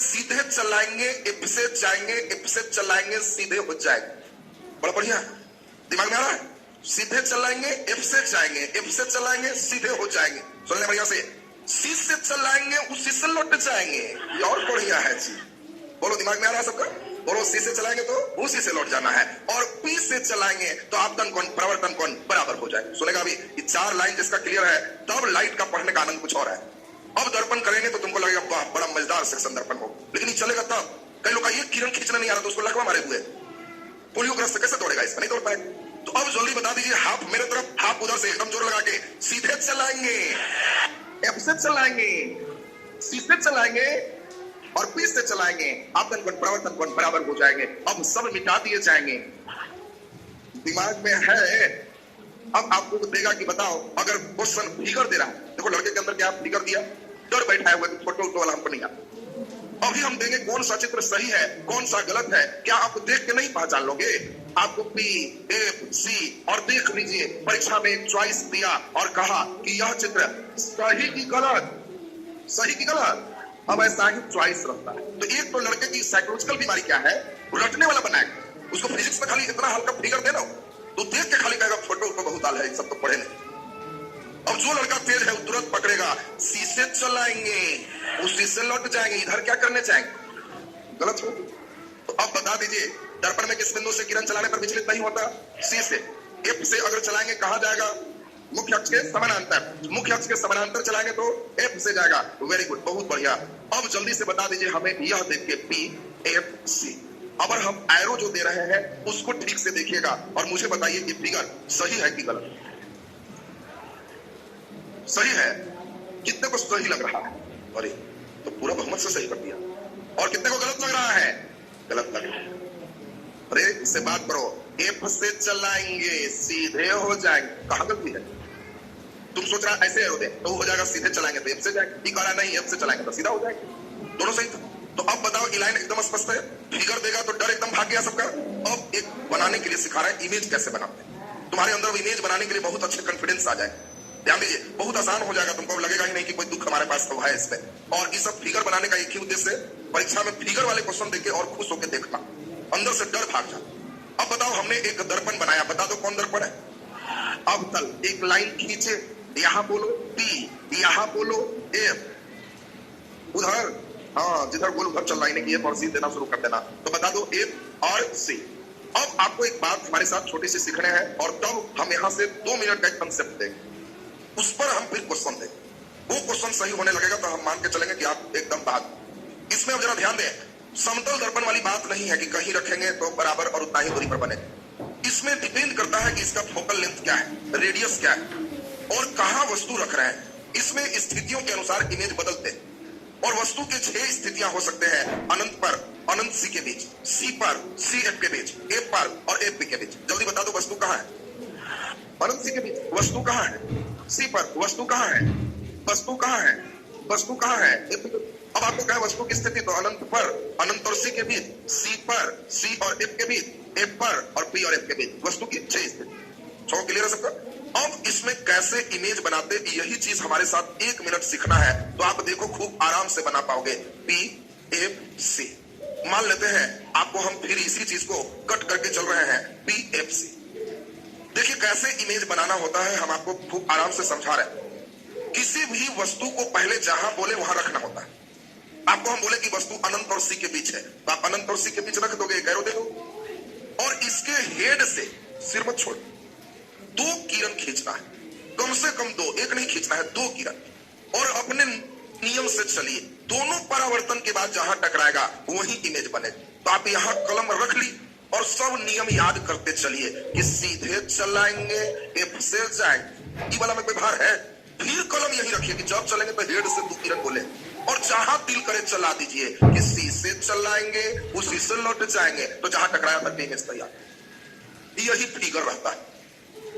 S1: सीधे चलाएंगे एफ से जाएंगे, एफ से चलाएंगे सीधे हो जाएंगे। बड़ा बढ़िया दिमाग में आ रहा है। सीधे चलाएंगे एफ से जाएंगे, एफ से चलाएंगे सीधे हो जाएंगे। सुन ले बढ़िया से। सी से चलाएंगे उसी से लौट जाएंगे, ये और बढ़िया है जी। बोलो दिमाग में आ रहा है सबका। बोलो सी से चलाएंगे तो उसी से लौट जाना है, और पी से चलाएंगे तो आपतन कोण परावर्तन कोण बराबर हो जाएगा। सुनेगा अभी ये 4 लाइन जिसका क्लियर है, तब लाइट का पढ़ने का आनंद कुछ और है। अब दर्पण करेंगे तो तुमको लगेगा वाह बड़ा मजेदार सेक्शन दर्पण हो, लेकिन ये चलेगा तब। कई लोग का ये किरण खींचना नहीं आ रहा तो उसको लकवा मारे हुए, पोलियो ग्रस्त कैसे दौड़ेगा, इसका नहीं दौड़ पाएगा। तो अब जल्दी बता दीजिए, हाफ मेरे तरफ हाफ उधर से, एकदम जोर लगा के। सीधे चलाएंगे एफ से चलाएंगे, सी से चलाएंगे और पी से चलाएंगे, आपतन कोण परावर्तन कोण बराबर हो जाएंगे। अब सब मिटा दिए जाएंगे। दिमाग में है। अब आपको देगा कि बताओ अगर क्वेश्चन फिगर दे रहा है, देखो लड़के के अंदर क्या फिगर दिया, डर बैठा है फोटो वाला हमको नहीं आता। अभी हम देंगे कौन सा चित्र सही है कौन सा गलत है, क्या आप देख के नहीं पहचान लोगे। आपको पी एफ सी और देख लीजिए, परीक्षा में एक चॉइस दिया और कहा कि यह चित्र सही की गलत, सही की गलत। अब ऐसा ही चॉइस रहता है। तो एक तो लड़के की साइकोलॉजिकल बीमारी क्या है, रटने वाला बनाएगा। उसको फिजिक्स में खाली इतना हल्का फिगर देना तो देख के खाली कहेगा फोटो तो बहुत आल है, सब तो पढ़े नहीं। अब जो लड़का तेज है वो तुरंत पकड़ेगा, सी से चलाएंगे उसी से लौट जाएंगे, इधर क्या करने जाएंगे, गलत हो। तो अब बता दीजिए दर्पण में किस बिंदु से किरण चलाने पर विचलित नहीं होता, सी से। एफ से अगर चलाएंगे कहां जाएगा, मुख्य अक्ष के समानांतर। मुख्य अक्ष के समानांतर चलाएंगे तो एफ से जाएगा। वेरी गुड, बहुत बढ़िया। अब जल्दी से बता दीजिए हमें यह देख के पी एफ सी। अब हम एरो जो दे रहे हैं उसको ठीक से देखिएगा और मुझे बताइए कि फिगर सही है कि गलत। सही है। कितने को सही लग रहा है, अरे तो पूरा बहुमत से सही कर दिया। और कितने को गलत लग रहा है, गलत लग रहा है। अरे इससे बात करो, एफ से चलाएंगे सीधे हो जाएंगे, कहां गलती है। तुम सोच रहा ऐसे एरो दे तो हो जाएगा, सीधे चलाएंगे तो एफ से जाएंगे, ठीक कहा नहीं, एफ से चलाएंगे तो सीधा हो जाएंगे, दोनों सही था। तो अब बताओ ये लाइन एकदम स्पष्ट है, फिगर देगा तो डर एकदम भाग गया सबका। अब एक बनाने के लिए सिखा रहा है, इमेज कैसे बनाते हैं। तुम्हारे अंदर इमेज बनाने के लिए बहुत अच्छे कॉन्फिडेंस आ जाए। ध्यान दीजिए, बहुत आसान हो जाएगा, तुमको लगेगा ही नहीं कि कोई दुख हमारे पास तो है इसमें। और इस सब फिगर बनाने का एक ही उद्देश्य है, परीक्षा में फिगर वाले क्वेश्चन देके और खुश होकर देखना, अंदर से डर भाग जाए। अब बताओ हमने एक दर्पण बनाया, बता दो कौन दर्पण है। अब तल एक लाइन खींचे, यहां बोलो पी, यहां बोलो एफ, उधर हाँ जिधर बोल उधर चल लाइन की एफ और सी देना शुरू कर देना। तो बता दो एफ और सी। अब आपको एक बात हमारे साथ छोटी सी सीखने हैं और तब हम यहां से 2 मिनट का एक कंसेप्ट देंगे, उस पर हम फिर क्वेश्चन देंगे। वो क्वेश्चन सही होने लगेगा तो हम मान के चलेंगे कि आप एकदम बात। इसमें अब जरा ध्यान दें, समतल दर्पण वाली बात नहीं है कि कहीं रखेंगे तो बराबर और उतना ही दूरी पर बने। इसमें डिपेंड करता है कि इसका फोकल लेंथ क्या है, रेडियस क्या है और कहां वस्तु रख रहे हैं। इसमें स्थितियों के अनुसार इमेज बदलते हैं और वस्तु के 6 स्थितियां हो सकते हैं, अनंत पर, अनंत सी के बीच, सी पर, सी एफ के बीच, एफ पर और एफ बी के बीच। जल्दी बता दो वस्तु कहां है, अनंत सी के बीच वस्तु कहां है, सी पर वस्तु कहां है, वस्तु कहां है, वस्तु कहां है। अब आपको कहा वस्तु की स्थिति, तो अनंत पर, अनंत और सी के बीच, सी पर, सी और एफ के बीच, एफ पर और पी और एफ के बीच, वस्तु की 6 स्थिति। सब क्लियर है सबका। अब इसमें कैसे इमेज बनाते, यही चीज हमारे साथ 1 मिनट सीखना है, तो आप देखो खूब आराम से बना पाओगे। पी एफ सी मान लेते हैं, आपको हम फिर इसी चीज को कट करके चल रहे हैं, पी एफ सी। देखिए कैसे इमेज बनाना होता है, हम आपको खूब आराम से समझा रहे हैं। किसी भी वस्तु को पहले जहां बोले वहां रखना होता है। आपको हम बोले कि वस्तु अनंत और सी के बीच है, तो आप अनंत और सी के बीच रख दोगे, एक एरो दे दो और इसके हेड से सिर मत छोड़, 2 किरण खींचना है, कम से कम 2, एक नहीं खींचना है, 2 किरण। और अपने नियम से चलिए, दोनों परावर्तन के बाद जहां टकराएगा वही इमेज बने। तो आप यहां कलम रख ली और सब नियम याद करते चलिए कि सीधे चलाएंगे एफ से जाएंगे, ई वाला में कोई भार है। फिर कलम यही रखिए कि जब चलेंगे तो हेड से 2 किरण बोले और जहां दिल करे चला दीजिए कि सी से चलाएंगे उसी से लौट जाएंगे, तो जहां टकराया था इमेज तैयार। यही फिगर रहता है।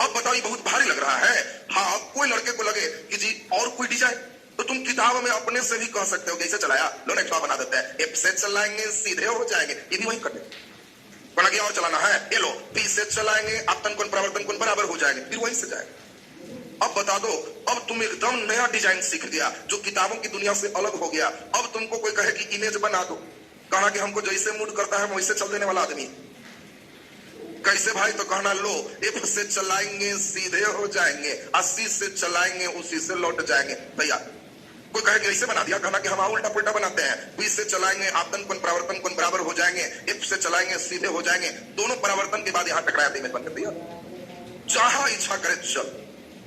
S1: अब बताओ ये बहुत भारी लग रहा है। हाँ, कोई लड़के को लगे कि जी और कोई डिजाइन, तो तुम किताब में अपने से भी कह सकते हो कि ऐसे चलाया लो, नेक्स्ट बना देते हैं, एफ से चलाएंगे सीधे हो जाएंगे, ये भी वही करते बना गया और चलाना है, ये लो पी से चलाएंगे आपतन कोण परावर्तन कोण बराबर हो जाएंगे, फिर वहीं से जाएगा। अब बता दो, अब तुम एकदम नया डिजाइन सीख गया जो किताबों की दुनिया से अलग हो गया। अब तुमको कोई कहे कि इमेज बना दो, कहा कि हमको जैसे मूड करता है वैसे चल देने वाला आदमी कैसे भाई, तो कहना लो एफ से चलाएंगे सीधे हो जाएंगे, 80 से चलाएंगे उसी से लौट जाएंगे। भैया कोई कहे कि ऐसे बना दिया, कहना कि हम उल्टा पुल्टा बनाते हैं, बी से चलाएंगे आपतन कोण परावर्तन कोण बराबर हो जाएंगे, एफ से चलाएंगे सीधे हो जाएंगे, दोनों परावर्तन के बाद यहाँ टकराया इमेज बन दिया, जहां इच्छा करे चल।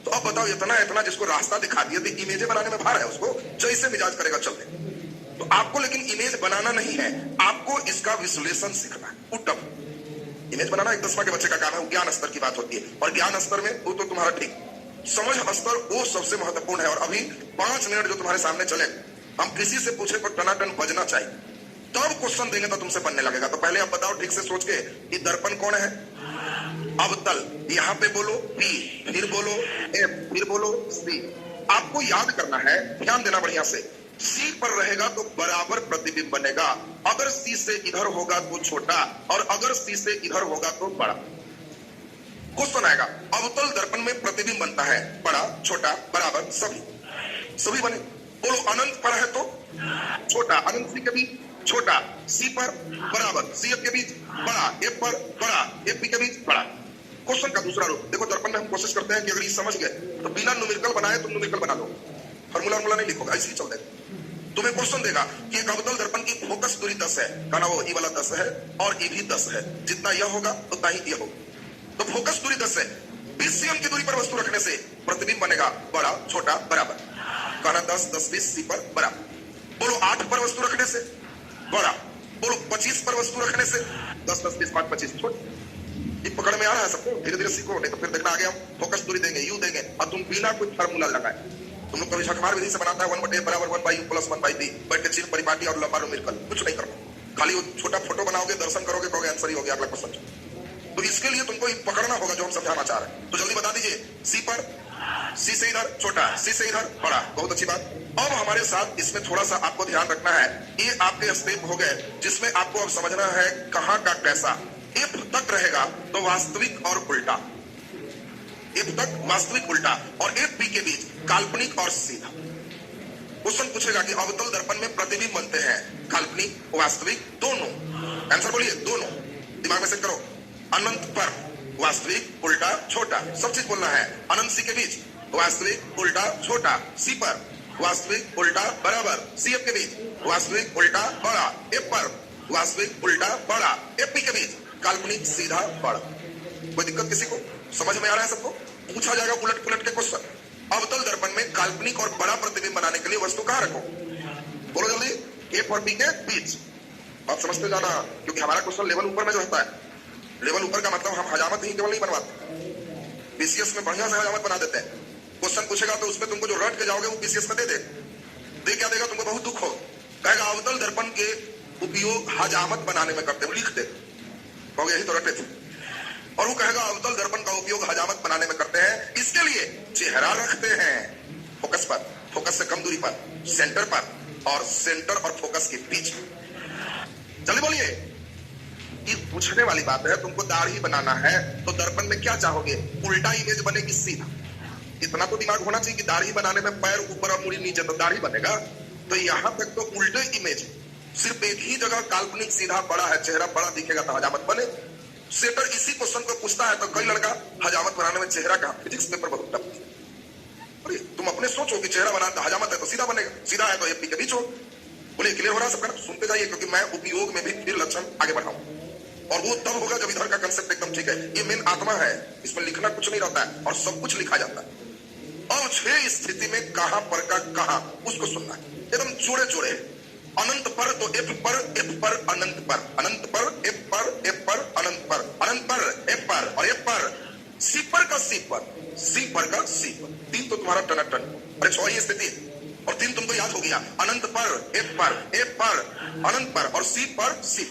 S1: तो अब बताओ इतना इतना जिसको रास्ता दिखा दिया, तो इमेज बनाने में भार है, उसको जैसे मिजाज करेगा चल दे। तो आपको लेकिन इमेज बनाना नहीं है, आपको इसका विश्लेषण सीखना है। उत्तम इमेज बनाना एक 10वां के बच्चे का काम है, ज्ञान स्तर की बात होती है, और ज्ञान स्तर में वो तो तुम्हारा ठीक, समझ स्तर वो सबसे महत्वपूर्ण है। और अभी 5 मिनट जो तुम्हारे सामने चले, हम किसी से पूछे तो टनाटन बजना चाहिए, तब क्वेश्चन देंगे तो तुमसे बनने लगेगा। तो पहले आप बताओ ठीक से सोच के, ये दर्पण कौन है? अवतल। यहाँ पे बोलो पी, फिर बोलो एफ, फिर बोलो सी। आपको याद करना है, ध्यान देना बढ़िया से। सी पर रहेगा तो बराबर प्रतिबिंब बनेगा, अगर सी से इधर होगा तो छोटा, और अगर सी से इधर होगा तो बड़ा। क्वेश्चन आएगा, अवतल दर्पण में प्रतिबिंब बनता है बड़ा छोटा बराबर सभी बने। बोलो अनंत पर है तो छोटा, अनंत सी के बीच छोटा, सी पर बराबर, सी एफ के बीच बड़ा, एफ पर बड़ा, एफ बी के बीच बड़ा। क्वेश्चन का दूसरा रूप देखो, दर्पण में हम कोशिश करते हैं कि अगर ये समझ गए तो बिना न्यूमेरिकल बनाए तुम न्यूमेरिकल बना लो, फॉर्मूला नहीं लिखोगे, ऐसे ही चल देगा। तुम्हें क्वेश्चन देगा कि एक अवतल दर्पण की फोकस दूरी 10 है, कहना वो ई वाला 10 है और ई भी 10 है, जितना यह होगा उतना ही यह होगा। तो फोकस दूरी 10 है, 20 cm की दूरी पर वस्तु रखने से प्रतिबिंब बनेगा बड़ा छोटा बराबर, कहना 10 10 20 सी पर बराबर। बोलो 8 पर वस्तु रखने से बड़ा, बोलो 25 पर वस्तु रखने से 10 10 20 5 25 छोटा। ये पकड़ में आ रहा है सबको, धीरे धीरे सीखो, नहीं तो फिर देखना आगे हम फोकस दूरी देंगे, यू देंगे, और तुम बिना कोई फार्मूला लगाए, तुम लोग कभी झकमार विधि से बनाता है 1/a बराबर 1/u + 1/b, बैठ के चिन्ह परिपाटी और लंबा न्यूमेरिकल कुछ नहीं करना, खाली वो छोटा फोटो बनाओगे, दर्शन करोगे, कहोगे आंसर ही हो गया, अगला क्वेश्चन। तो इसके लिए तुमको पकड़ना होगा जो हम समझाना चाह रहे हैं। तो जल्दी बता दीजिए, सी पर, सी से इधर छोटा, सी से इधर बड़ा, बहुत अच्छी बात। अब हमारे साथ इसमें थोड़ा सा आपको ध्यान रखना है, ये आपके स्टेप हो गए जिसमें आपको अब समझना है कहां का कैसा। इफ तक रहेगा तो वास्तविक और उल्टा, इफ तक वास्तविक उल्टा, और एफ बी के बीच काल्पनिक और सीधा। क्वेश्चन पूछेगा कि अवतल दर्पण में प्रतिबिंब बनते हैं काल्पनिक वास्तविक दोनों, आंसर बोलिए दोनों, दिमाग में सेट करो। अनंत पर वास्तविक उल्टा छोटा, सब चीज बोलना है। अनंत सी के बीच वास्तविक उल्टा छोटा, सी पर वास्तविक उल्टा बराबर, सी एफ के बीच वास्तविक उल्टा बड़ा, एफ पर वास्तविक उल्टा बड़ा, एफ बी के बीच काल्पनिक सीधा बड़ा। कोई दिक्कत किसी को? समझ में आ रहा है सबको? पूछा जाएगा उलट पुलट के क्वेश्चन। अवतल दर्पण में काल्पनिक और बड़ा प्रतिबिंब बनाने के लिए वस्तु कहां रखो? बोलो जल्दी, एफ और बी के बीच। आप समझते जाना, क्योंकि हमारा क्वेश्चन लेवल ऊपर में जो होता है, लेवल ऊपर का मतलब हम हजामत ही केवल नहीं बनवाते, पीसीएस में बढ़िया से हजामत बना देते हैं। क्वेश्चन पूछेगा तो उसमें तुमको जो रट के जाओगे वो पीसीएस में दे क्या देगा? तुमको बहुत दुख हो, कहेगा अवतल दर्पण के उपयोग हजामत बनाने में करते हो, लिख दे, कहोगे यही तो रटे थे। और वो कहेगा अवतल दर्पण का उपयोग हजामत बनाने में करते हैं, इसके लिए चेहरा रखते हैं फोकस पर, फोकस से कम दूरी पर, सेंटर पर, और सेंटर और फोकस के बीच। जल्दी बोलिए, ये पूछने वाली बात है। तुमको दाढ़ी बनाना है तो दर्पण में क्या चाहोगे? उल्टा इमेज बनेगी सीधा। इतना तो दिमाग होना चाहिए कि दाढ़ी बनाने में पैर ऊपर और मुड़ी नीचे तो दाढ़ी बनेगा। तो यहां तक तो उल्टे इमेज, सिर्फ एक ही जगह काल्पनिक सीधा बड़ा है, चेहरा बड़ा दिखेगा तो हजामत बने। सेटर इसी क्वेश्चन को पूछता है तो कई लड़का हजामत बनाने में चेहरा का फिजिक्स पेपर बहुत टफ। अरे तुम अपने सोचो कि चेहरा बनाना हजामत है तो सीधा बनेगा, सीधा है तो एफ बी के बीच हो। बोले क्लियर हो रहा है सबका? सुनते जाइए, क्योंकि मैं उपयोग में भी फिर लक्षण आगे बढ़ाऊं, और वो तब होगा जब इधर का कंसेप्ट एकदम ठीक है। ये मेन आत्मा है, इसमें लिखना कुछ नहीं रहता है और सब कुछ लिखा जाता है। और 6 स्थिति में कहां पर का कहां, उसको सुनना है एकदम जोड़े जोड़े। अनंत पर तो एफ पर अनंत पर, अनंत पर एफ पर अनंत पर, अनंत पर एफ पर, और एफ पर सी पर का सी पर, सी पर का सी पर। 3 तो तुम्हारा टनाटन। अरे 6 स्थिति और 3 तुमको याद हो गया। अनंत पर एफ पर अनंत पर और सी पर सी।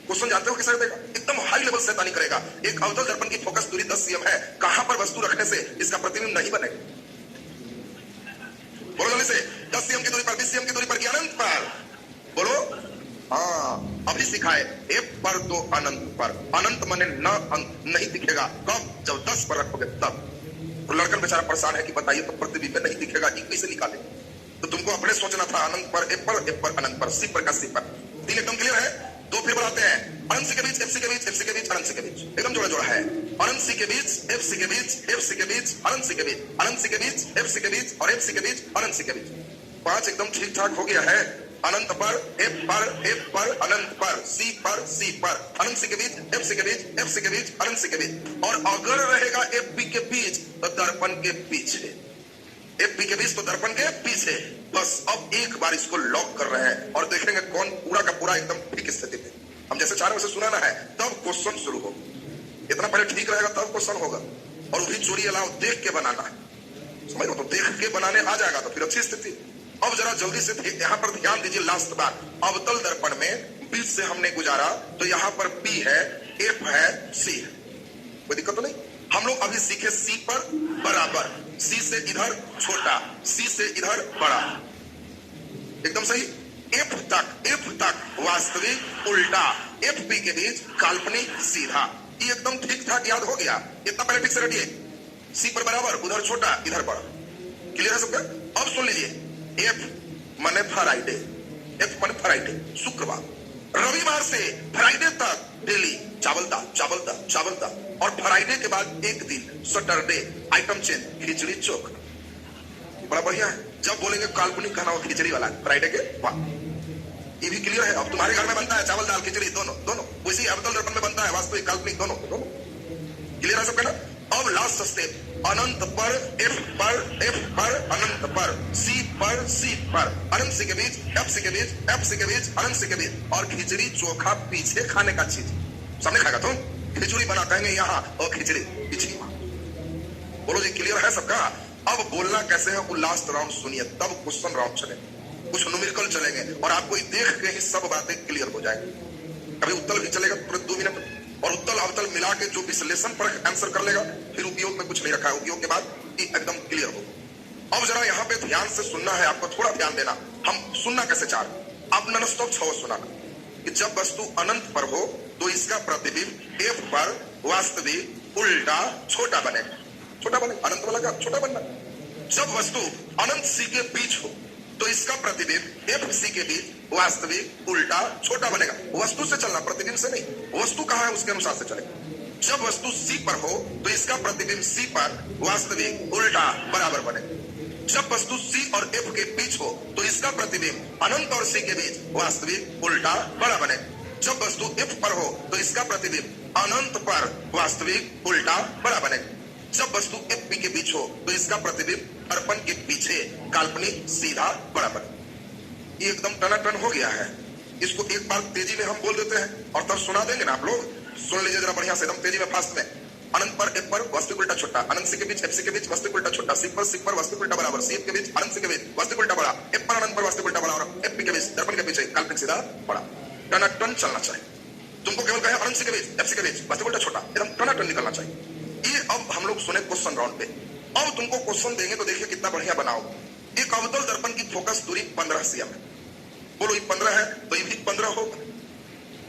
S1: क्वेश्चन जानते हो कैसे देगा? एकदम हाई लेवल शैतानी करेगा। एक अवतल दर्पण की फोकस दूरी 10 सीएम है, कहां पर वस्तु रखने से इसका प्रतिबिंब नहीं बनेगा? बोलो जल्दी से। 10 सीएम की दूरी पर, 20 सीएम की दूरी पर, अनंत पर। बोलो हाँ। अभी सिखाए एक पर तो अनंत पर। अनंत माने न अंत नहीं दिखेगा। कब? जब 10 पर रखोगे तब। तो लड़कन बेचारा परेशान है कि बताइए तो प्रतिबिंब नहीं दिखेगा, ये कैसे निकाले? तो तुमको अपने सोचना था अनंत पर एक पर अनंत पर, सी पर का सी पर। 3 एकदम क्लियर है? 2 फिर बढ़ाते हैं। अनंत सी के बीच, एफ सी के बीच, एफ सी के बीच, अनंत सी के बीच, एकदम जोड़ा जोड़ा है। अनंत सी के बीच, एफ सी के बीच, एफ सी के बीच, अनंत सी के बीच, अनंत सी के बीच, एफ सी के बीच और एफ सी के बीच, अनंत सी के बीच। 5 एकदम ठीक ठाक हो गया है। अनंत पर, एफ पर, अनंत पर, सी पर, अनंत सी के बीच, एफ सी के बीच, एफ सी के बीच, अनंत सी के बीच। और अगर रहेगा एफ बी के बीच तो दर्पण के पीछे, एफ बी के बीच तो दर्पण के पीछे। बस अब एक बार इसको लॉक कर रहे हैं और देखेंगे कौन पूरा का पूरा एकदम ठीक स्थिति में। हम जैसे चाह रहे वैसे सुनाना है, तब क्वेश्चन शुरू हो। इतना पहले ठीक रहेगा तब क्वेश्चन होगा। और वो भी चोरी अलाव देख के बनाना है, समझ लो? तो देख के बनाने आ जाएगा तो फिर अच्छी स्थिति। अब जरा जल्दी से यहाँ पर ध्यान दीजिए। लास्ट बार अवतल दर्पण में बीच से हमने गुजारा तो यहाँ पर पी है, एफ है, सी है, कोई दिक्कत तो नहीं। हम लोग अभी सीखे सी पर बराबर, सी से इधर छोटा, सी से इधर बड़ा, एकदम सही। एफ तक वास्तविक उल्टा, एफ बी के बीच काल्पनिक सीधा, ये एकदम ठीक ठाक याद हो गया। इतना पहले ठीक से रखिए। सी पर बराबर, उधर छोटा इधर बड़ा, क्लियर है सबका? अब सुन लीजिए। एफ माने फ्राइडे, एफ माने फ्राइडे शुक्रवार, रविवार से फ्राइडे तक डेली चावल दाल और फ्राइडे के बाद एक दिन सैटरडे आइटम चेंज, खिचड़ी चोखा। बड़ा बढ़िया है। जब बोलेंगे काल्पनिक खाना वो खिचड़ी वाला फ्राइडे के बाद, ये भी क्लियर है। अब तुम्हारे घर में बनता है चावल दाल खिचड़ी दोनों, वैसे अवतल दर्पण में बनता है वास्तविक काल्पनिक दोनों। क्लियर है सबका ना? अब लास्ट स्टेप, अनंत पर, एफ पर, अनंत पर, सी पर, अनंत सी के बीच, एफ सी के बीच, एफ सी के बीच, अनंत सी के बीच। और खिचड़ी चोखा पीछे खाने का चीज, सामने खाएगा तुम। खिचड़ी बना कहेंगे यहाँ और खिचड़ी पीछे। बोलो जी क्लियर है सबका? अब बोलना कैसे है वो लास्ट राउंड सुनिए, तब क्वेश्चन राउंड चलेगा, कुछ न्यूमेरिकल चलेंगे और आपको देख के ही सब बातें क्लियर हो जाएंगी। कभी उत्तल भी चलेगा तुरंत 2 मिनट, और उत्तल अवतल मिला के जो विश्लेषण पर आंसर कर लेगा, फिर उपयोग में कुछ नहीं रखा है, उपयोग के बाद एकदम क्लियर हो। अब जरा यहाँ पे ध्यान से सुनना है, आपको थोड़ा ध्यान देना। हम सुनना कैसे चाह रहे, आप नॉन स्टॉप 6 सुनाना कि जब वस्तु अनंत पर हो तो इसका प्रतिबिंब एफ पर वास्तविक उल्टा छोटा बनेगा, अनंत वाला का छोटा बनना। जब वस्तु अनंत सी के बीच हो तो इसका प्रतिबिंब एफ सी के बीच वास्तविक उल्टा छोटा बनेगा। वस्तु से चलना, प्रतिबिंब से नहीं। वस्तु कहाँ है उसके अनुसार से चलेगा। जब वस्तु सी पर हो तो इसका प्रतिबिंब सी पर वास्तविक उल्टा बराबर बनेगा। जब वस्तु सी और एफ के बीच हो तो इसका प्रतिबिंब अनंत और सी के बीच वास्तविक उल्टा बड़ा बनेगा। जब वस्तु एफ पर हो तो इसका प्रतिबिंब अनंत पर वास्तविक उल्टा बड़ा बनेगा। जब वस्तु एफ बी के बीच हो तो इसका प्रतिबिंब दर्पण के पीछे काल्पनिक सीधा बड़ा बने। ये एकदम टनाटन हो गया है। इसको एक बार तेजी में हम बोल देते हैं और तब सुना देंगे ना आप लोग। सुन लीजिए जरा बढ़िया से, एकदम तेजी में, फास्ट में। अनंत पर, एफ पर, वास्तविक उल्टा छोटा, अनंत सी के बीच, एफ सी के बीच, वास्तविक उल्टा छोटा, सी पर, वास्तविक उल्टा बराबर, सी एफ के बीच, अनंत सी के बीच, वास्तविक उल्टा बड़ा, एफ पर, अनंत पर, वास्तविक उल्टा बड़ा और एफ बी के बीच, दर्पण के पीछे काल्पनिक सीधा बड़ा। टनाटन चलना चाहिए। तुमको केवल कहे अनंत सी के बीच, एफ सी के बीच, वास्तविक उल्टा छोटा, एकदम टनाटन निकलना चाहिए। ये अब हम लोग सुने क्वेश्चन राउंड पे। अब तुमको क्वेश्चन देंगे तो देखिए कितना बढ़िया बनाओ। एक अवतल दर्पण की फोकस दूरी 15 सीएम है। बोलो ये 15 है तो ये भी 15 होगा।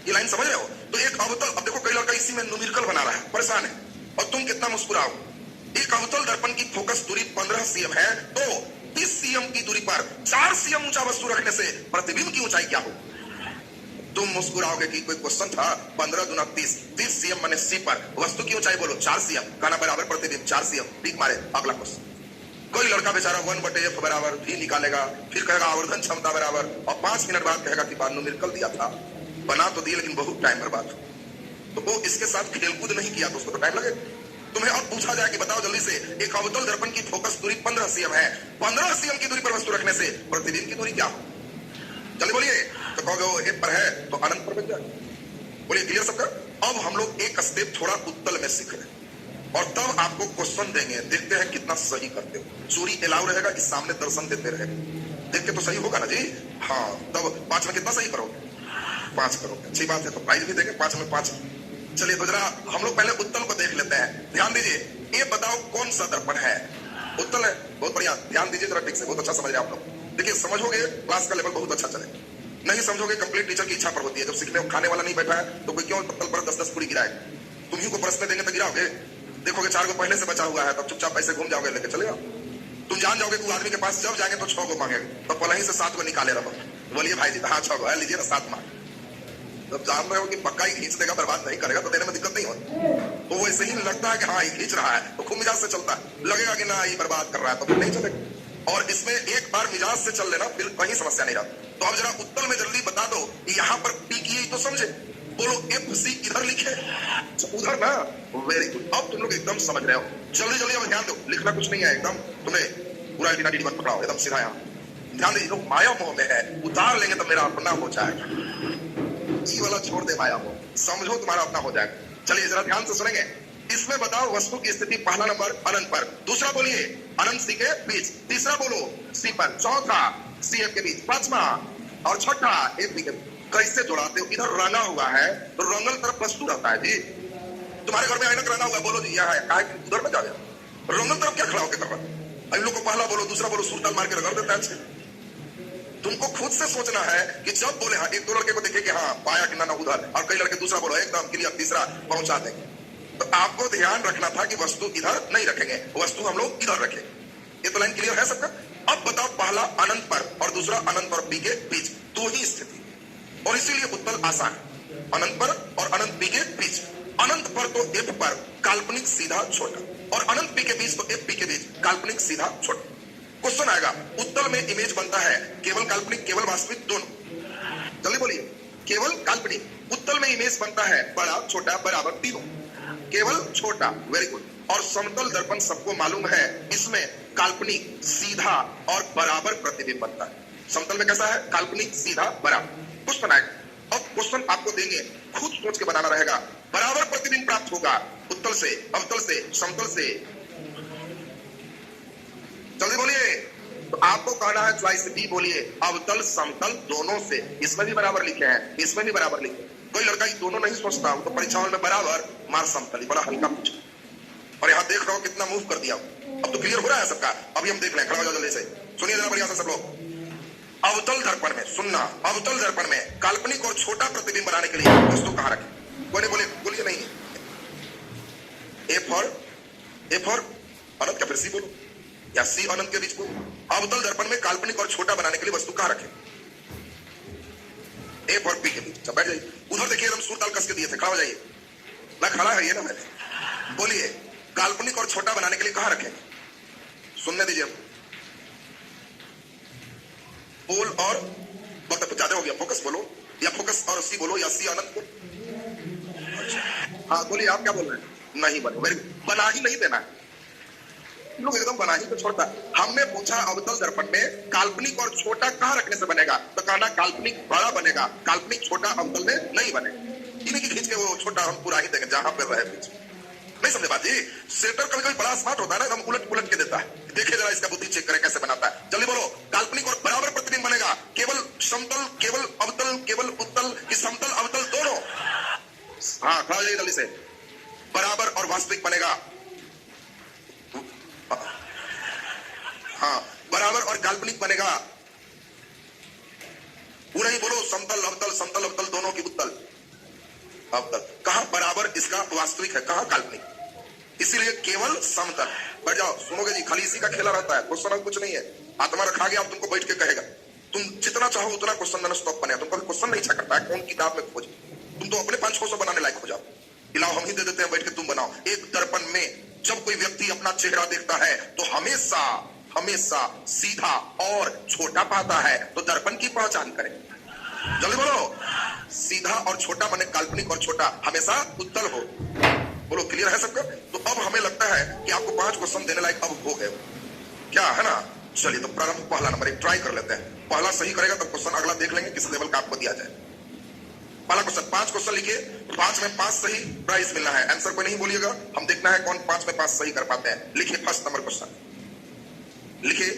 S1: ये लाइन समझ रहे हो? तो एक अवतल, अब देखो कई लड़का इसी में न्यूमेरिकल बना रहा है, परेशान है, और तुम कितना मुस्कुराओ। एक अवतल दर्पण की फोकस दूरी 15 सीएम है तो 30 सीएम की दूरी पर 4 सीएम ऊंचा वस्तु रखने से प्रतिबिंब की ऊंचाई क्या हो? तुम मुस्कुराओगे कि कोई क्वेश्चन था। 15 दूना 30, 30 सीएम माने सी पर वस्तु की ऊंचाई बोलो 4 सीएम, कहना बराबर प्रतिबिंब 4 सीएम, ठीक मारे। अगला क्वेश्चन। कोई लड़का बेचारा 1/f बराबर भी निकालेगा, फिर कहेगा आवर्धन क्षमता बराबर, और 5 मिनट बाद कहेगा कि बाद में न्यूमेरिकल दिया था, बना तो दिया लेकिन बहुत टाइम बर्बाद हो। तो वो इसके साथ खेलकूद नहीं किया तो उसको तो टाइम लगेगा। तुम्हें अब पूछा जाए कि बताओ जल्दी से, एक अवतल दर्पण की फोकस दूरी 15 सीएम है, 15 सीएम की दूरी पर वस्तु रखने से प्रतिबिंब की दूरी क्या हो? जल्दी बोलिए। तो कहोगे वो एफ पर है तो अनंत पर बन जाए। बोलिए क्लियर सबका? अब हम लोग एक स्टेप थोड़ा उत्तल में सीख रहे और तब आपको क्वेश्चन देंगे, देखते हैं कितना सही करते हो। चोरी अलाउ रहेगा, इस सामने दर्शन देते रहेगा, देख के तो सही होगा ना जी? हाँ, तब 5 में कितना सही करोगे? 5 करोड़। अच्छी बात है, तो प्राइज भी देंगे 5 में 5। चलिए तो जरा हम लोग पहले उत्तल को देख लेते हैं। ध्यान दीजिए, ये बताओ कौन सा दर्पण है? उत्तल है। बहुत बढ़िया, ध्यान दीजिए जरा ठीक से, बहुत अच्छा समझ रहे हैं आप लोग। देखिए समझोगे क्लास का लेवल बहुत अच्छा चले, नहीं समझोगे कंप्लीट टीचर की इच्छा पर होती है। जब सीखने खाने वाला नहीं बैठा है तो कोई क्यों पत्तल पर 10-10 पूरी गिराए? तुम ही को प्रश्न देंगे तो गिराओगे? देखोगे 4 को पहले से बचा हुआ है, तब चुपचाप पैसे घूम जाओगे, लेके चले आओ। तुम जान जाओगे कि आदमी के पास जब जाएंगे तो 6 को मांगेगे, तो पहले ही से 7 को निकाले रहो। बोलिए भाई जी, हाँ 6 को है, लीजिए ना 7 मांग। जब जान रहे हो कि पक्का ही खींच देगा, बर्बाद नहीं करेगा, तो देने में दिक्कत नहीं होती। तो वैसे ही लगता है कि हाँ ये खींच रहा है, तो खूब मिजाज से चलता है। लगेगा कि ना ये बर्बाद कर रहा है, तो फिर नहीं चलेगा। और इसमें एक बार मिजाज से चल लेना, फिर कहीं समस्या नहीं रहती। तो अब जरा उत्तल में जल्दी बता दो, यहाँ पर पी की तो समझे। बोलो FC इधर लिखे, उधर ना। वेरी गुड, अब तुम लोग एकदम समझ रहे हो। जल्दी जल्दी अब ध्यान दो, लिखना कुछ नहीं है, एकदम तुम्हें पूरा डीडी मत पकड़ाओ, एकदम सीधा यहाँ ध्यान दीजिए। लोग माया मोह में है, उतार लेंगे तो मेरा अपना हो जाएगा। ये वाला छोड़ दे माया मोह, समझो तुम्हारा अपना हो जाएगा। चलिए जरा ध्यान से सुनेंगे। इसमें बताओ वस्तु की स्थिति, पहला नंबर अनंत पर, दूसरा बोलिए अनंत C के बीच, तीसरा बोलो C पर, चौथा CF के बीच, पांचवा और छठा FB के बीच। कैसे जोड़ाते हो? इधर रंगा हुआ है तो रंगल तरफ वस्तु रहता है जी। तुम्हारे घर में ऐनक रंगा हुआ है, बोलो जी यहाँ है, कहा कि उधर में जाओ, रंगल तरफ क्या खड़ा होकर कर रहा है? इन लोग को पहला बोलो, दूसरा बोलो, सुरताल मार के रगड़ देता है। तुमको खुद से सोचना है कि जब बोले हाँ, एक दो लड़के को देखे कि हाँ पाया कि ना उधर, और कई लड़के दूसरा बोलो एकदम क्लियर, तीसरा पहुंचा देंगे। तो आपको ध्यान रखना था कि वस्तु इधर नहीं रखेंगे, वस्तु हम लोग इधर रखें। ये तो लाइन क्लियर है सबका? अब बताओ, पहला अनंत पर और दूसरा अनंत और B के बीच, दो ही स्थिति, और इसीलिए उत्तर आसान है। अनंत पर और अनंत B के बीच। अनंत पर तो F पर काल्पनिक सीधा छोटा, और अनंत B के बीच तो FP के बीच काल्पनिक सीधा छोटा। क्वेश्चन आएगा, उत्तल में इमेज बनता है केवल काल्पनिक केवल वास्तविक दोनों? जल्दी बोलिए, केवल काल्पनिक। उत्तल में इमेज बनता है बड़ा छोटा बराबर तीनों, केवल छोटा। Very good. और समतल दर्पण सबको मालूम है, इसमें काल्पनिक सीधा और बराबर प्रतिबिंब बनता है। समतल में कैसा है? काल्पनिक सीधा बराबर। क्वेश्चन आएगा, अब क्वेश्चन आपको देंगे, खुद सोच के बनाना रहेगा। बराबर प्रतिबिंब प्राप्त होगा उत्तल से, अवतल से, समतल से। जल्दी बोलिए। तो आपको कहना है चॉइस B, बोलिए अवतल समतल दोनों से। इसमें भी बराबर लिखे हैं, इसमें भी बराबर लिखे। कोई लड़का ये दोनों नहीं सोचता, तो परीक्षाओं में बराबर मार समतल, बड़ा हल्का पूछा। और यहाँ देख रहा हो कितना मूव कर दिया। अब तो क्लियर हो रहा है सबका? अभी हम देख रहे हैं, खड़ा हो जाओ जल्दी से, सुनिए जरा बढ़िया से सब लोग। अवतल दर्पण में सुनना, अवतल दर्पण में काल्पनिक और छोटा प्रतिबिंब बनाने के लिए वस्तु कहां रखें? कोई बोले, बोलिए नहीं। ए फॉर अनंत क्या, फिर C बोलो, या C अनंत के बीच बोलो। अवतल दर्पण में काल्पनिक और छोटा बनाने के लिए वस्तु कहां रखें? F और P के बीच। बैठ जाइए, उधर देखिए, एकदम सुरताल कस के दिए थे, खड़ा हो जाइए ना, खड़ा है ये ना मैंने। बोलिए काल्पनिक और छोटा बनाने के लिए कहां रखें? सुनने दीजिए। पोल और वक्त ज्यादा हो गया, फोकस बोलो, या फोकस और C बोलो, या C अनंत को। हाँ बोलिए, आप क्या बोल रहे हैं? नहीं बनो, वेरी बना ही नहीं देना है। लोग एकदम बना ही तो छोड़ता। हमने पूछा अवतल दर्पण में काल्पनिक और छोटा कहां रखने से बनेगा, तो कहना काल्पनिक बड़ा बनेगा, काल्पनिक छोटा अवतल में नहीं बनेगा। इन्हीं की खींच के वो छोटा हम पूरा ही देंगे जहां पर रहे बीच। नहीं समझे बात जी? सेटर कभी कभी बड़ा स्मार्ट होता है ना, हम उलट पुलट के देता है। देखिए जरा इसका बुद्धि चेक करें कैसे बनाता है। जल्दी बोलो, काल्पनिक और बराबर प्रतिबिंब बनेगा केवल समतल, केवल अवतल, केवल उत्तल की समतल अवतल दोनों। हाँ खड़ा जाइए जल्दी से। बराबर और वास्तविक बनेगा। हाँ बराबर और काल्पनिक बनेगा। पूरा ही बोलो, समतल अवतल, समतल अवतल दोनों की उत्तल अवतल। कहां बराबर इसका वास्तविक है, कहां काल्पनिक, इसीलिए केवल समतल। बैठ जाओ, सुनोगे जी, खाली इसी का खेला रहता है, क्वेश्चन कुछ नहीं है। आत्मा रखा गया, अब तुमको बैठ के कहेगा। तुम जितना चाहो उतना क्वेश्चन देना स्टॉप बने। तुमको क्वेश्चन नहीं अच्छा करता है, कौन किताब में खोज, तुम तो अपने 500 बनाने लायक हो जाओ। इलाव हम ही दे देते हैं, बैठ के तुम बनाओ। एक दर्पण में जब कोई व्यक्ति अपना चेहरा देखता है तो हमेशा हमेशा सीधा और छोटा पाता है, तो दर्पण की पहचान करें। जल्दी बोलो, सीधा और छोटा बने, काल्पनिक और छोटा हमेशा उत्तल हो। बोलो क्लियर है सबका? तो अब हमें लगता है कि आपको 5 क्वेश्चन देने लायक अब हो गए, क्या है ना? चलिए तो प्रारंभ पहला नंबर एक ट्राई कर लेते हैं। पहला सही करेगा तो क्वेश्चन अगला देख लेंगे किस लेवल का आपको दिया जाए। पहला क्वेश्चन, 5 क्वेश्चन लिखिए, 5 में 5 सही, प्राइज मिलना है। आंसर कोई नहीं बोलिएगा, हम देखना है कौन 5 में 5 सही कर पाते हैं। लिखिए फर्स्ट नंबर क्वेश्चन, लिखिए।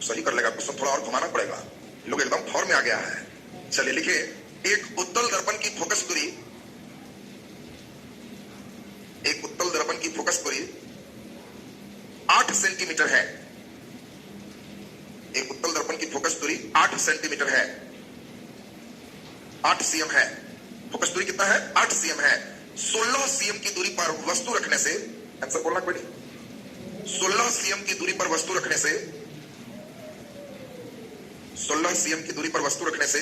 S1: सही कर लेगा क्वेश्चन, थोड़ा और घुमाना पड़ेगा, लोग एकदम फॉर्म में आ गया है। चलिए लिखिए, एक उत्तल दर्पण की फोकस दूरी, एक उत्तल दर्पण की फोकस दूरी 8 सेंटीमीटर है। एक उत्तल दर्पण की फोकस दूरी 8 सेंटीमीटर है, 8 सीएम है। फोकस दूरी कितना है? 8 सीएम है। 16 सीएम की दूरी पर वस्तु रखने से, आंसर बोलना कोई नहीं, 16 सीएम की दूरी पर वस्तु रखने से, 16 सीएम की दूरी पर वस्तु रखने से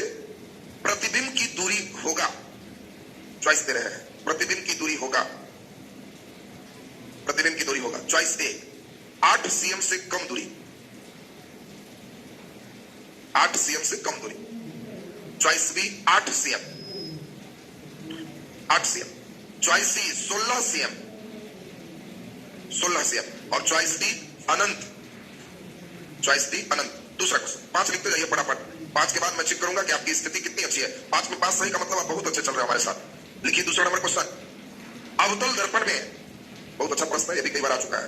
S1: प्रतिबिंब की दूरी होगा, चॉइस दे रहे हैं, प्रतिबिंब की दूरी होगा, प्रतिबिंब की दूरी होगा। चॉइस ए 8 सीएम से कम दूरी, 8 सीएम से कम दूरी। Choice B 8 CM, 8 CM. Choice C 16 CM, 16 CM. और चॉइस डी अनंत, चॉइस डी अनंत। दूसरा क्वेश्चन 5 लिखते जाइए फटाफट। 5 के बाद मैं चेक करूंगा कि आपकी स्थिति कितनी अच्छी है। 5 में 5 सही का मतलब आप बहुत अच्छे चल रहे हैं हमारे साथ। लिखिए दूसरा नंबर क्वेश्चन। अवतल दर्पण में, बहुत अच्छा प्रश्न है, ये भी कई बार आ चुका है।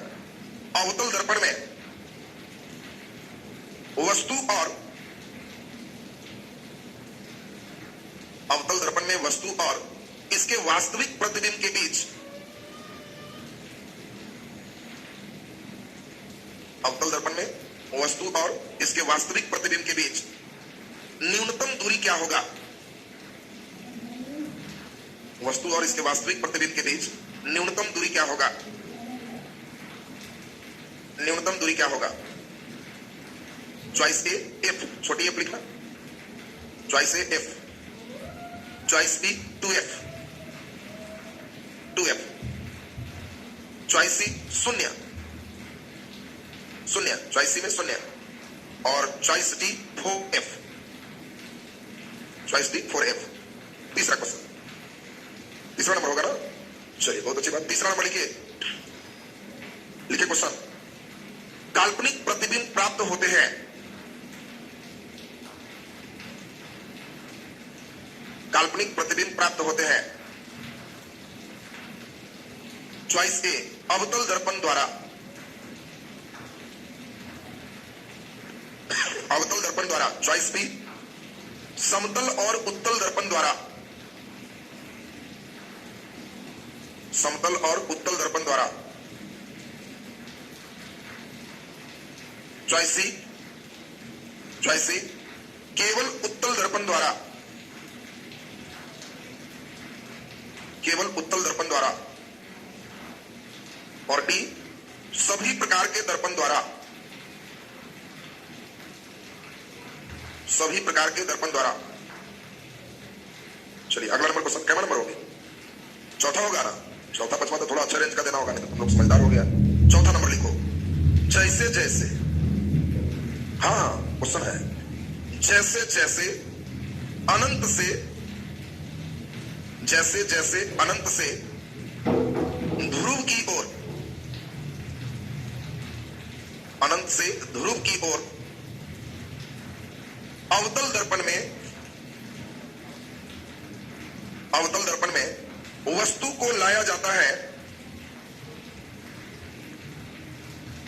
S1: अवतल दर्पण में वस्तु और, अवतल दर्पण में वस्तु और इसके वास्तविक प्रतिबिंब के बीच, अवतल दर्पण में वस्तु और इसके वास्तविक प्रतिबिंब के बीच न्यूनतम दूरी क्या होगा? वस्तु और इसके वास्तविक प्रतिबिंब के बीच न्यूनतम दूरी क्या होगा? न्यूनतम दूरी क्या होगा? चॉइस ए एफ, छोटी एफ लिखना, choice A F. Choice B 2f, 2f। Choice C 0, 0, choice C में 0। और choice D 4f, choice D 4f। तीसरा क्वेश्चन, तीसरा नंबर होगा ना? चलिए बहुत अच्छी बात। तीसरा नंबर लिखिए, लिखिए क्वेश्चन। काल्पनिक प्रतिबिंब प्राप्त होते हैं, काल्पनिक प्रतिबिंब प्राप्त होते हैं। चॉइस ए अवतल दर्पण द्वारा, अवतल दर्पण द्वारा। चॉइस बी समतल और उत्तल दर्पण द्वारा, समतल और उत्तल दर्पण द्वारा। चॉइस सी, चॉइस सी केवल उत्तल दर्पण द्वारा, केवल उत्तल दर्पण द्वारा। और डी सभी प्रकार के दर्पण द्वारा, सभी प्रकार के दर्पण द्वारा। चलिए अगला नंबर क्वेश्चन, क्या नंबर होगी? चौथा होगा ना? चौथा 5वां तो थोड़ा अच्छा रेंज का देना होगा, नहीं तो तुम लोग समझदार हो गया। चौथा नंबर लिखो, जैसे जैसे, हाँ क्वेश्चन है, जैसे जैसे अनंत से, जैसे जैसे अनंत से ध्रुव की ओर, अनंत से ध्रुव की ओर अवतल दर्पण में, अवतल दर्पण में वस्तु को लाया जाता है,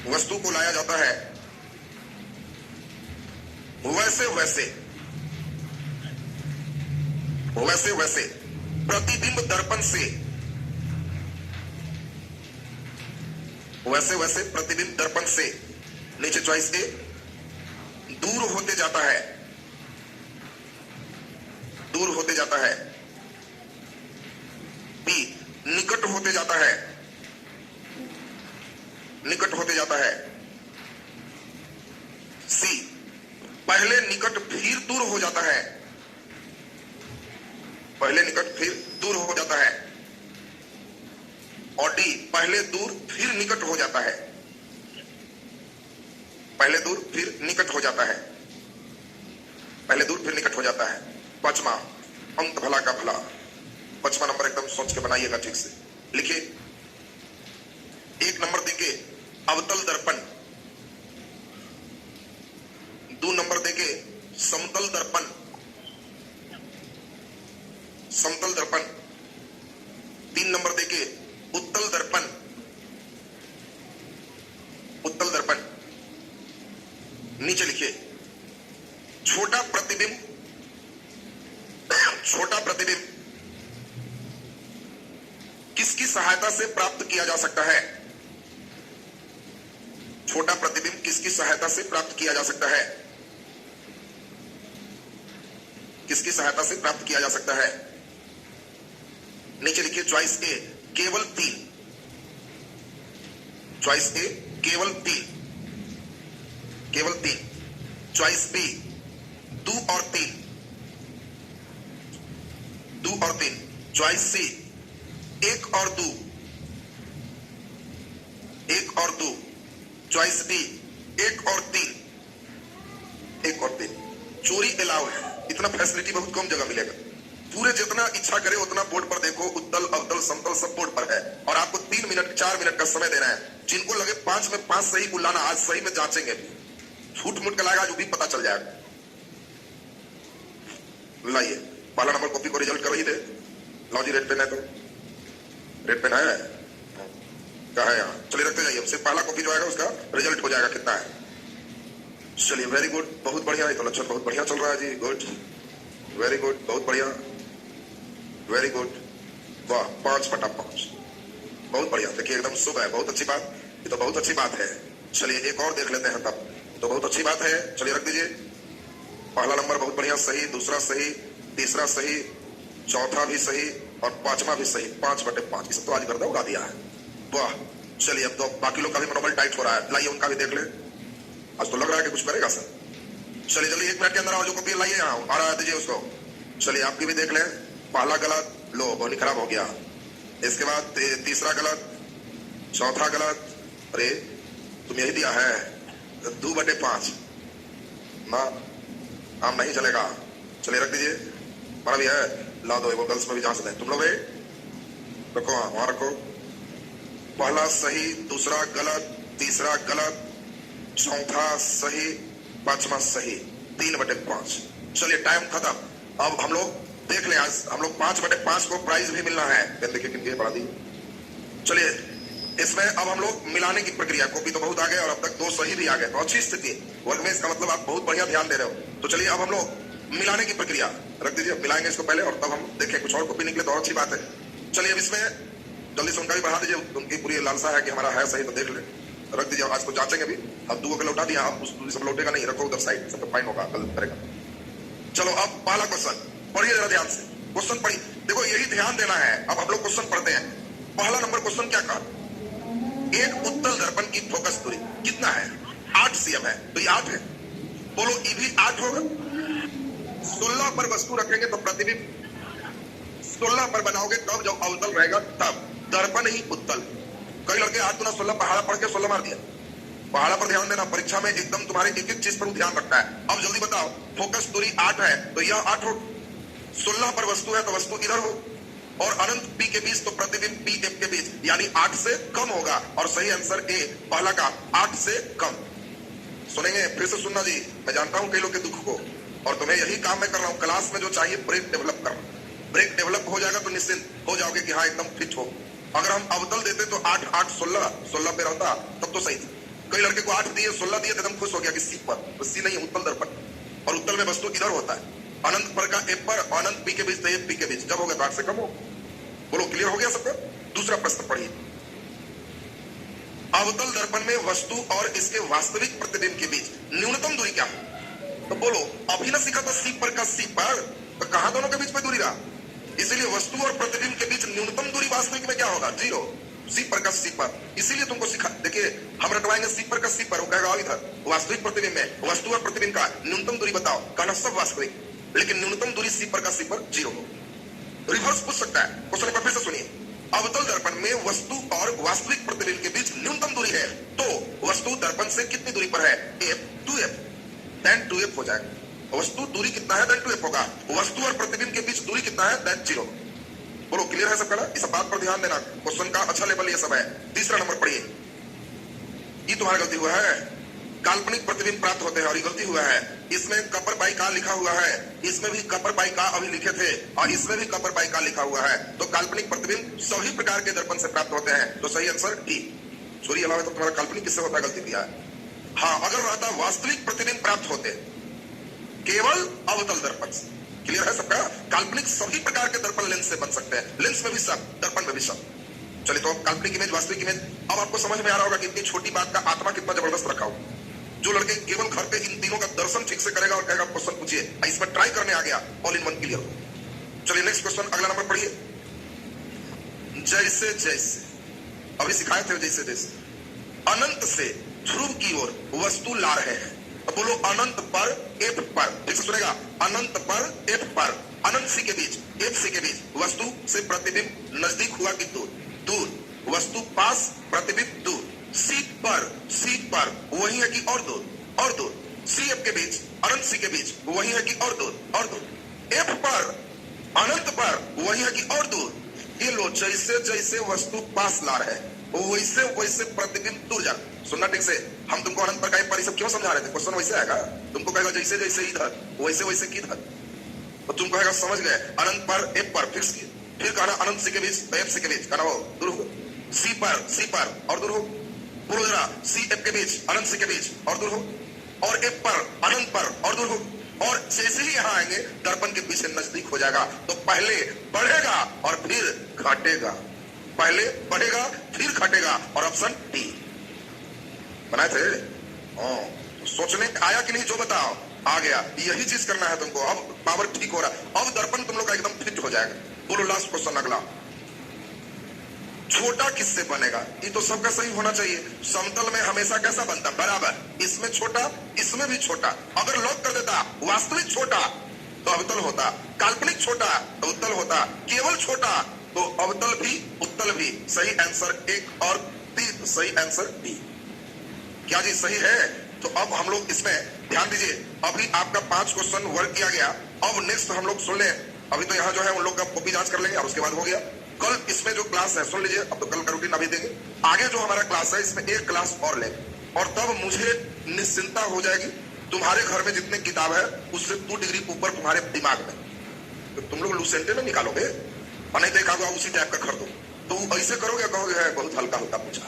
S1: वस्तु को लाया जाता है, वैसे वैसे, वैसे वैसे प्रतिबिंब दर्पण से, वैसे वैसे प्रतिबिंब दर्पण से, नीचे चॉइस ए दूर होते जाता है, दूर होते जाता है। बी निकट होते जाता है, निकट होते जाता है। सी पहले निकट फिर दूर हो जाता है, पहले निकट फिर दूर हो जाता है। और डी पहले दूर फिर निकट हो जाता है, पहले दूर फिर निकट हो जाता है, पहले दूर फिर निकट हो जाता है। 5वां अंत भला का भला, 5वां नंबर एकदम सोच के बनाइएगा ठीक से। लिखिए 1 नंबर देके अवतल दर्पण, 2 नंबर देके समतल दर्पण, समतल दर्पण। 3 नंबर देके उत्तल दर्पण, उत्तल दर्पण। नीचे लिखिए छोटा प्रतिबिंब, छोटा प्रतिबिंब किसकी सहायता से प्राप्त किया जा सकता है? छोटा प्रतिबिंब किसकी सहायता से प्राप्त किया जा सकता है? किसकी सहायता से प्राप्त किया जा सकता है? नीचे लिखिए चॉइस ए केवल 3, चॉइस ए केवल 3, केवल 3, चॉइस बी 2 और 3, 2 और 3, चॉइस सी 1 और 2, 1 और 2, चॉइस डी 1 और 3, 1 और 3। चोरी अलाउ है, इतना फैसिलिटी बहुत कम जगह मिलेगा। पूरे जितना इच्छा करे उतना बोर्ड पर देखो, उत्तल अवतल समतल सब बोर्ड पर है, और आपको 3 मिनट 4 मिनट का समय देना है। जिनको लगे 5 में 5 सही बुलाना, आज सही में जांचेंगे, झूठ मूठ का लाएगा जो भी पता चल जाएगा। लाइए पहला नंबर कॉपी को रिजल्ट कर रही थे। लो जी, रेड पेन है तो रेड पेन है, क्या है यहाँ, चलिए रखते जाइए। सिर्फ पहला कॉपी जो आएगा उसका रिजल्ट हो जाएगा कितना है। चलिए वेरी गुड, बहुत बढ़िया, तो लक्षण बहुत बढ़िया चल रहा है जी। गुड, वेरी गुड, बहुत बढ़िया, वेरी गुड, वाह 5/5, बहुत बढ़िया। देखिए एकदम शुभ है, बहुत अच्छी बात, ये तो बहुत अच्छी बात है। चलिए एक और देख लेते हैं तब, तो बहुत अच्छी बात है। चलिए रख दीजिए। पहला नंबर बहुत बढ़िया सही, दूसरा सही, तीसरा सही, चौथा भी सही और पांचवा भी सही, 5/5। इसे तो आज गर्दा उड़ा दिया है, वाह। चलिए अब तो बाकी लोग का भी मनोबल टाइट हो रहा है, लाइए उनका भी देख ले। आज तो लग रहा है कि कुछ करेगा सर। चलिए जल्दी 1 मिनट के अंदर आओ, जो कॉपी लाइए यहाँ आ रहा है दीजिए उसको। चलिए आपकी भी देख लें। पहला गलत, लो बोनी खराब हो गया। इसके बाद तीसरा गलत, चौथा गलत, अरे तुम यही दिया है 2/5 ना, काम नहीं चलेगा। चलिए रख दीजिए, हमारा भी है, ला दो गर्ल्स में भी जांच लें। तुम लोग रखो, वहां रखो। पहला सही, दूसरा गलत, तीसरा गलत, चौथा सही, पांचवा सही, 3/5। चलिए टाइम खत्म। अब हम लोग देख लें, आज हम लोग 5/5 को प्राइज भी मिलना है। देखिए किनकी बढ़ा दी। चलिए इसमें अब हम लोग मिलाने की प्रक्रिया, कॉपी तो बहुत आ गए और अब तक 2 सही भी आ गए, तो अच्छी स्थिति वर्ग में, इसका मतलब आप बहुत बढ़िया ध्यान दे रहे हो। तो चलिए अब हम लोग मिलाने की प्रक्रिया रख दीजिए, मिलाएंगे इसको पहले और तब हम देखें कुछ और कॉपी निकले तो और अच्छी बात है। चलिए अब इसमें जल्दी से उनका भी बढ़ा दीजिए, उनकी पूरी लालसा है कि हमारा है सही, तो देख ले, रख दीजिए। आज को जांचेंगे भी। अब 2 को लौटा दिया, अब सब लौटेगा नहीं, रखो उधर साइड, सब फाइन होगा, गलत करेगा। चलो अब पहला क्वेश्चन पढ़िए जरा ध्यान से, क्वेश्चन पढ़िए, देखो यही ध्यान देना है। अब हम लोग क्वेश्चन पढ़ते हैं। पहला नंबर क्वेश्चन क्या कहा, एक उत्तल दर्पण की फोकस दूरी कितना है? 8 cm है, तो ये 8 है। बोलो ये भी 8 होगा। 16 पर वस्तु रखेंगे तो प्रतिबिंब 16 पर बनाओगे तब, जब अवतल रहेगा तब, दर्पण ही उत्तल। कई लड़के 8 गुना 16 पहाड़ा पढ़ के 16 मार दिया। पहाड़ा पर ध्यान देना, परीक्षा में एकदम तुम्हारे एक एक चीज पर ध्यान रखता है। अब जल्दी बताओ, फोकस दूरी 8 है तो यह 8 हो, 16 पर वस्तु है तो वस्तु इधर हो, और अनंत P के बीच तो प्रतिबिंब PF के बीच, यानी 8 से कम होगा। और सही आंसर ए पहला का 8 से कम। सुनेंगे फिर से सुनना जी, मैं जानता हूं कई लोग के दुख को, और तुम्हें यही काम मैं कर रहा हूं। क्लास में जो चाहिए ब्रेक डेवलप करना, ब्रेक डेवलप हो जाएगा तो निश्चिंत हो जाओगे कि हाँ एकदम फिट हो। अगर हम अवतल देते तो 8 8 16 पे रहता तब तो सही था। कई लड़के को 8 दिए 16 दिए, एकदम खुश हो गया कि सी पर, तो सी नहीं, उत्तल दर्पण, और उत्तल में वस्तु इधर होता है। अनंत पर का एफ पर, अनंत P के बीच तो एफ P के बीच, जब होगा तो 8 से कम हो। बोलो क्लियर हो गया सबका? दूसरा प्रश्न पढ़िए। अवतल दर्पण में वस्तु और इसके वास्तविक प्रतिबिंब के बीच न्यूनतम दूरी क्या है? तो बोलो अभी ना सीखा था सी पर का सी पर, तो कहां दोनों के बीच में दूरी रहा? इसीलिए वस्तु और प्रतिबिंब के बीच न्यूनतम दूरी वास्तविक में क्या होगा? 0। सी पर का सी पर, इसीलिए तुमको सिखा, देखिए हम रटवाएंगे सी पर का सी पर, वो कहेगा इधर वास्तविक प्रतिबिंब में वस्तु और प्रतिबिंब का न्यूनतम दूरी बताओ, कहना सब वास्तविक, लेकिन न्यूनतम दूरी सी पर का सी पर 0 हो। रिवर्स पूछ सकता है। क्वेश्चन एक बार फिर से सुनिए। अवतल दर्पण में वस्तु और वास्तविक प्रतिबिंब के बीच न्यूनतम दूरी है, तो वस्तु दर्पण से कितनी दूरी पर है? F 2F, then 2F हो जाएगा। वस्तु दूरी कितना है? then 2F होगा। वस्तु और प्रतिबिंब के बीच दूरी कितना है? then 0। बोलो क्लियर है सबका ना? इस बात पर ध्यान देना, क्वेश्चन का अच्छा लेवल ये सब है। तीसरा नंबर पढ़िए। ये तुम्हारा गलती हुआ है, काल्पनिक प्रतिबिंब प्राप्त होते हैं और ये गलती हुआ है। इसमें कपर बाई का लिखा हुआ है, इसमें भी कपर बाई का अभी लिखे थे, और इसमें भी कपर बाई का लिखा हुआ है। तो काल्पनिक प्रतिबिंब सभी प्रकार के दर्पण से प्राप्त होते हैं, तो सही आंसर डी। सूर्य अलावा तो तुम्हारा काल्पनिक किससे होता है? गलती किया है। हाँ, अगर रहता वास्तविक प्रतिबिंब प्राप्त होते, केवल अवतल दर्पण से। क्लियर है सबका? काल्पनिक सभी प्रकार के दर्पण लेंस से बन सकते हैं, लेंस में भी सब, दर्पण में भी सब। चलिए तो काल्पनिक इमेज, वास्तविक इमेज, अब आपको समझ में आ रहा होगा कि इतनी छोटी बात का आत्मा कितना जबरदस्त रखा हो। जो लड़के केवल घर पे इन तीनों का दर्शन ठीक से करेगा और कहेगा क्वेश्चन पूछिए, इसमें ट्राई करने आ गया, ऑल इन वन क्लियर हो। चलिए नेक्स्ट क्वेश्चन, अगला नंबर पढ़िए। जैसे जैसे, अभी सिखाए थे जैसे जैसे, अनंत से ध्रुव की ओर वस्तु ला रहे हैं। अब बोलो अनंत पर एफ पर, ठीक से सुनेगा, अनंत पर एफ पर, अनंत सी के बीच, एफ सी के बीच वस्तु से प्रतिबिंब नजदीक हुआ कि दूर, दूर, वस्तु पास, प्रतिबिंब दूर, सी पर वही है कि और दूर, और दूर, सी एफ के बीच, अनंत सी के बीच वही है कि और दूर, और दूर, एफ पर अनंत पर वही है कि और दूर। ये लो, जैसे जैसे वस्तु पास ला रहे हैं वैसे वैसे प्रतिबिंब दूर जा। सुनना ठीक से, हम तुमको अनंत पर पर सब क्यों समझा रहे थे? क्वेश्चन वैसे आएगा, तुमको कहेगा जैसे जैसे इधर वैसे वैसे किधर, तो तुम कहेगा समझ गए, अनंत पर एफ पर फिक्स किए, फिर कहना अनंत सी के बीच, एफ सी के बीच, कहना वो दूर हो, सी पर और दूर हो, बोलो जरा, सी एफ के बीच, अनंत सी के बीच और दूर हो, और एफ पर, अनंत पर और दूर हो। और जैसे ही यहां आएंगे दर्पण के पीछे नजदीक हो जाएगा, तो पहले बढ़ेगा और फिर घटेगा, पहले बढ़ेगा फिर घटेगा, और ऑप्शन डी बनाए थे। तो सोचने आया कि नहीं, जो बताओ, आ गया। यही चीज करना है तुमको। अब पावर ठीक हो रहा है, अब दर्पण तुम लोग का एकदम फिट हो जाएगा। बोलो लास्ट क्वेश्चन अगला, छोटा किससे बनेगा? ये तो सबका सही होना चाहिए। समतल में हमेशा कैसा बनता? बराबर, इसमें छोटा, इसमें भी छोटा। अगर लॉक कर देता वास्तविक छोटा तो अवतल होता, काल्पनिक छोटा तो उत्तल होता, केवल छोटा तो अवतल भी उत्तल भी। सही आंसर 1 और 3, सही आंसर बी। क्या जी सही है? तो अब हम लोग इसमें ध्यान दीजिए, अभी आपका 5 क्वेश्चन वर्क किया गया। अब नेक्स्ट हम लोग सुन लें, अभी तो यहाँ जो है उन लोग का कॉपी जांच कर लेंगे और उसके बाद हो गया। कल इसमें जो क्लास है सुन लीजिए, अब तो कल का रूटीन अभी देंगे। आगे जो हमारा क्लास है इसमें एक क्लास और लेंगे, और तब मुझे निश्चिंता हो जाएगी। तुम्हारे घर में जितने किताब है उससे 2 डिग्री ऊपर तुम्हारे दिमाग में, तो तुम लोग लूसेंटे में निकालोगे, और नहीं देखा हुआ उसी टाइप का खरीदो, तो ऐसे करोगे, कहोगे है बहुत हल्का हल्का पूछा,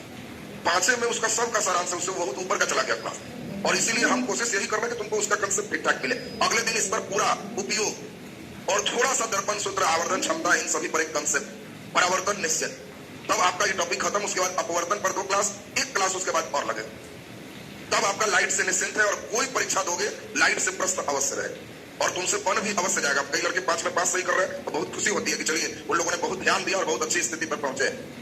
S1: 5 में उसका सबका सारांश उससे बहुत ऊपर का चला गया क्लास। और इसीलिए हम कोशिश यही कर रहे हैं कि तुमको उसका कंसेप्ट ठीक ठाक मिले। अगले दिन इस पर पूरा उपयोग और थोड़ा सा दर्पण सूत्र, आवर्धन क्षमता, इन सभी पर एक कंसेप्ट, परावर्तन निश्चय, तब आपका ये टॉपिक खत्म। उसके बाद अपवर्तन पर 2 क्लास, 1 क्लास उसके बाद और लगे, तब आपका लाइट से निश्चिंत है। और कोई परीक्षा दोगे लाइट से प्रश्न अवश्य रहे, और तुमसे पन भी अवश्य जाएगा। कई लड़के 5 में पास सही कर रहे हैं तो बहुत खुशी होती है कि चलिए उन लोगों ने बहुत ध्यान दिया और बहुत अच्छी स्थिति पर पहुंचे।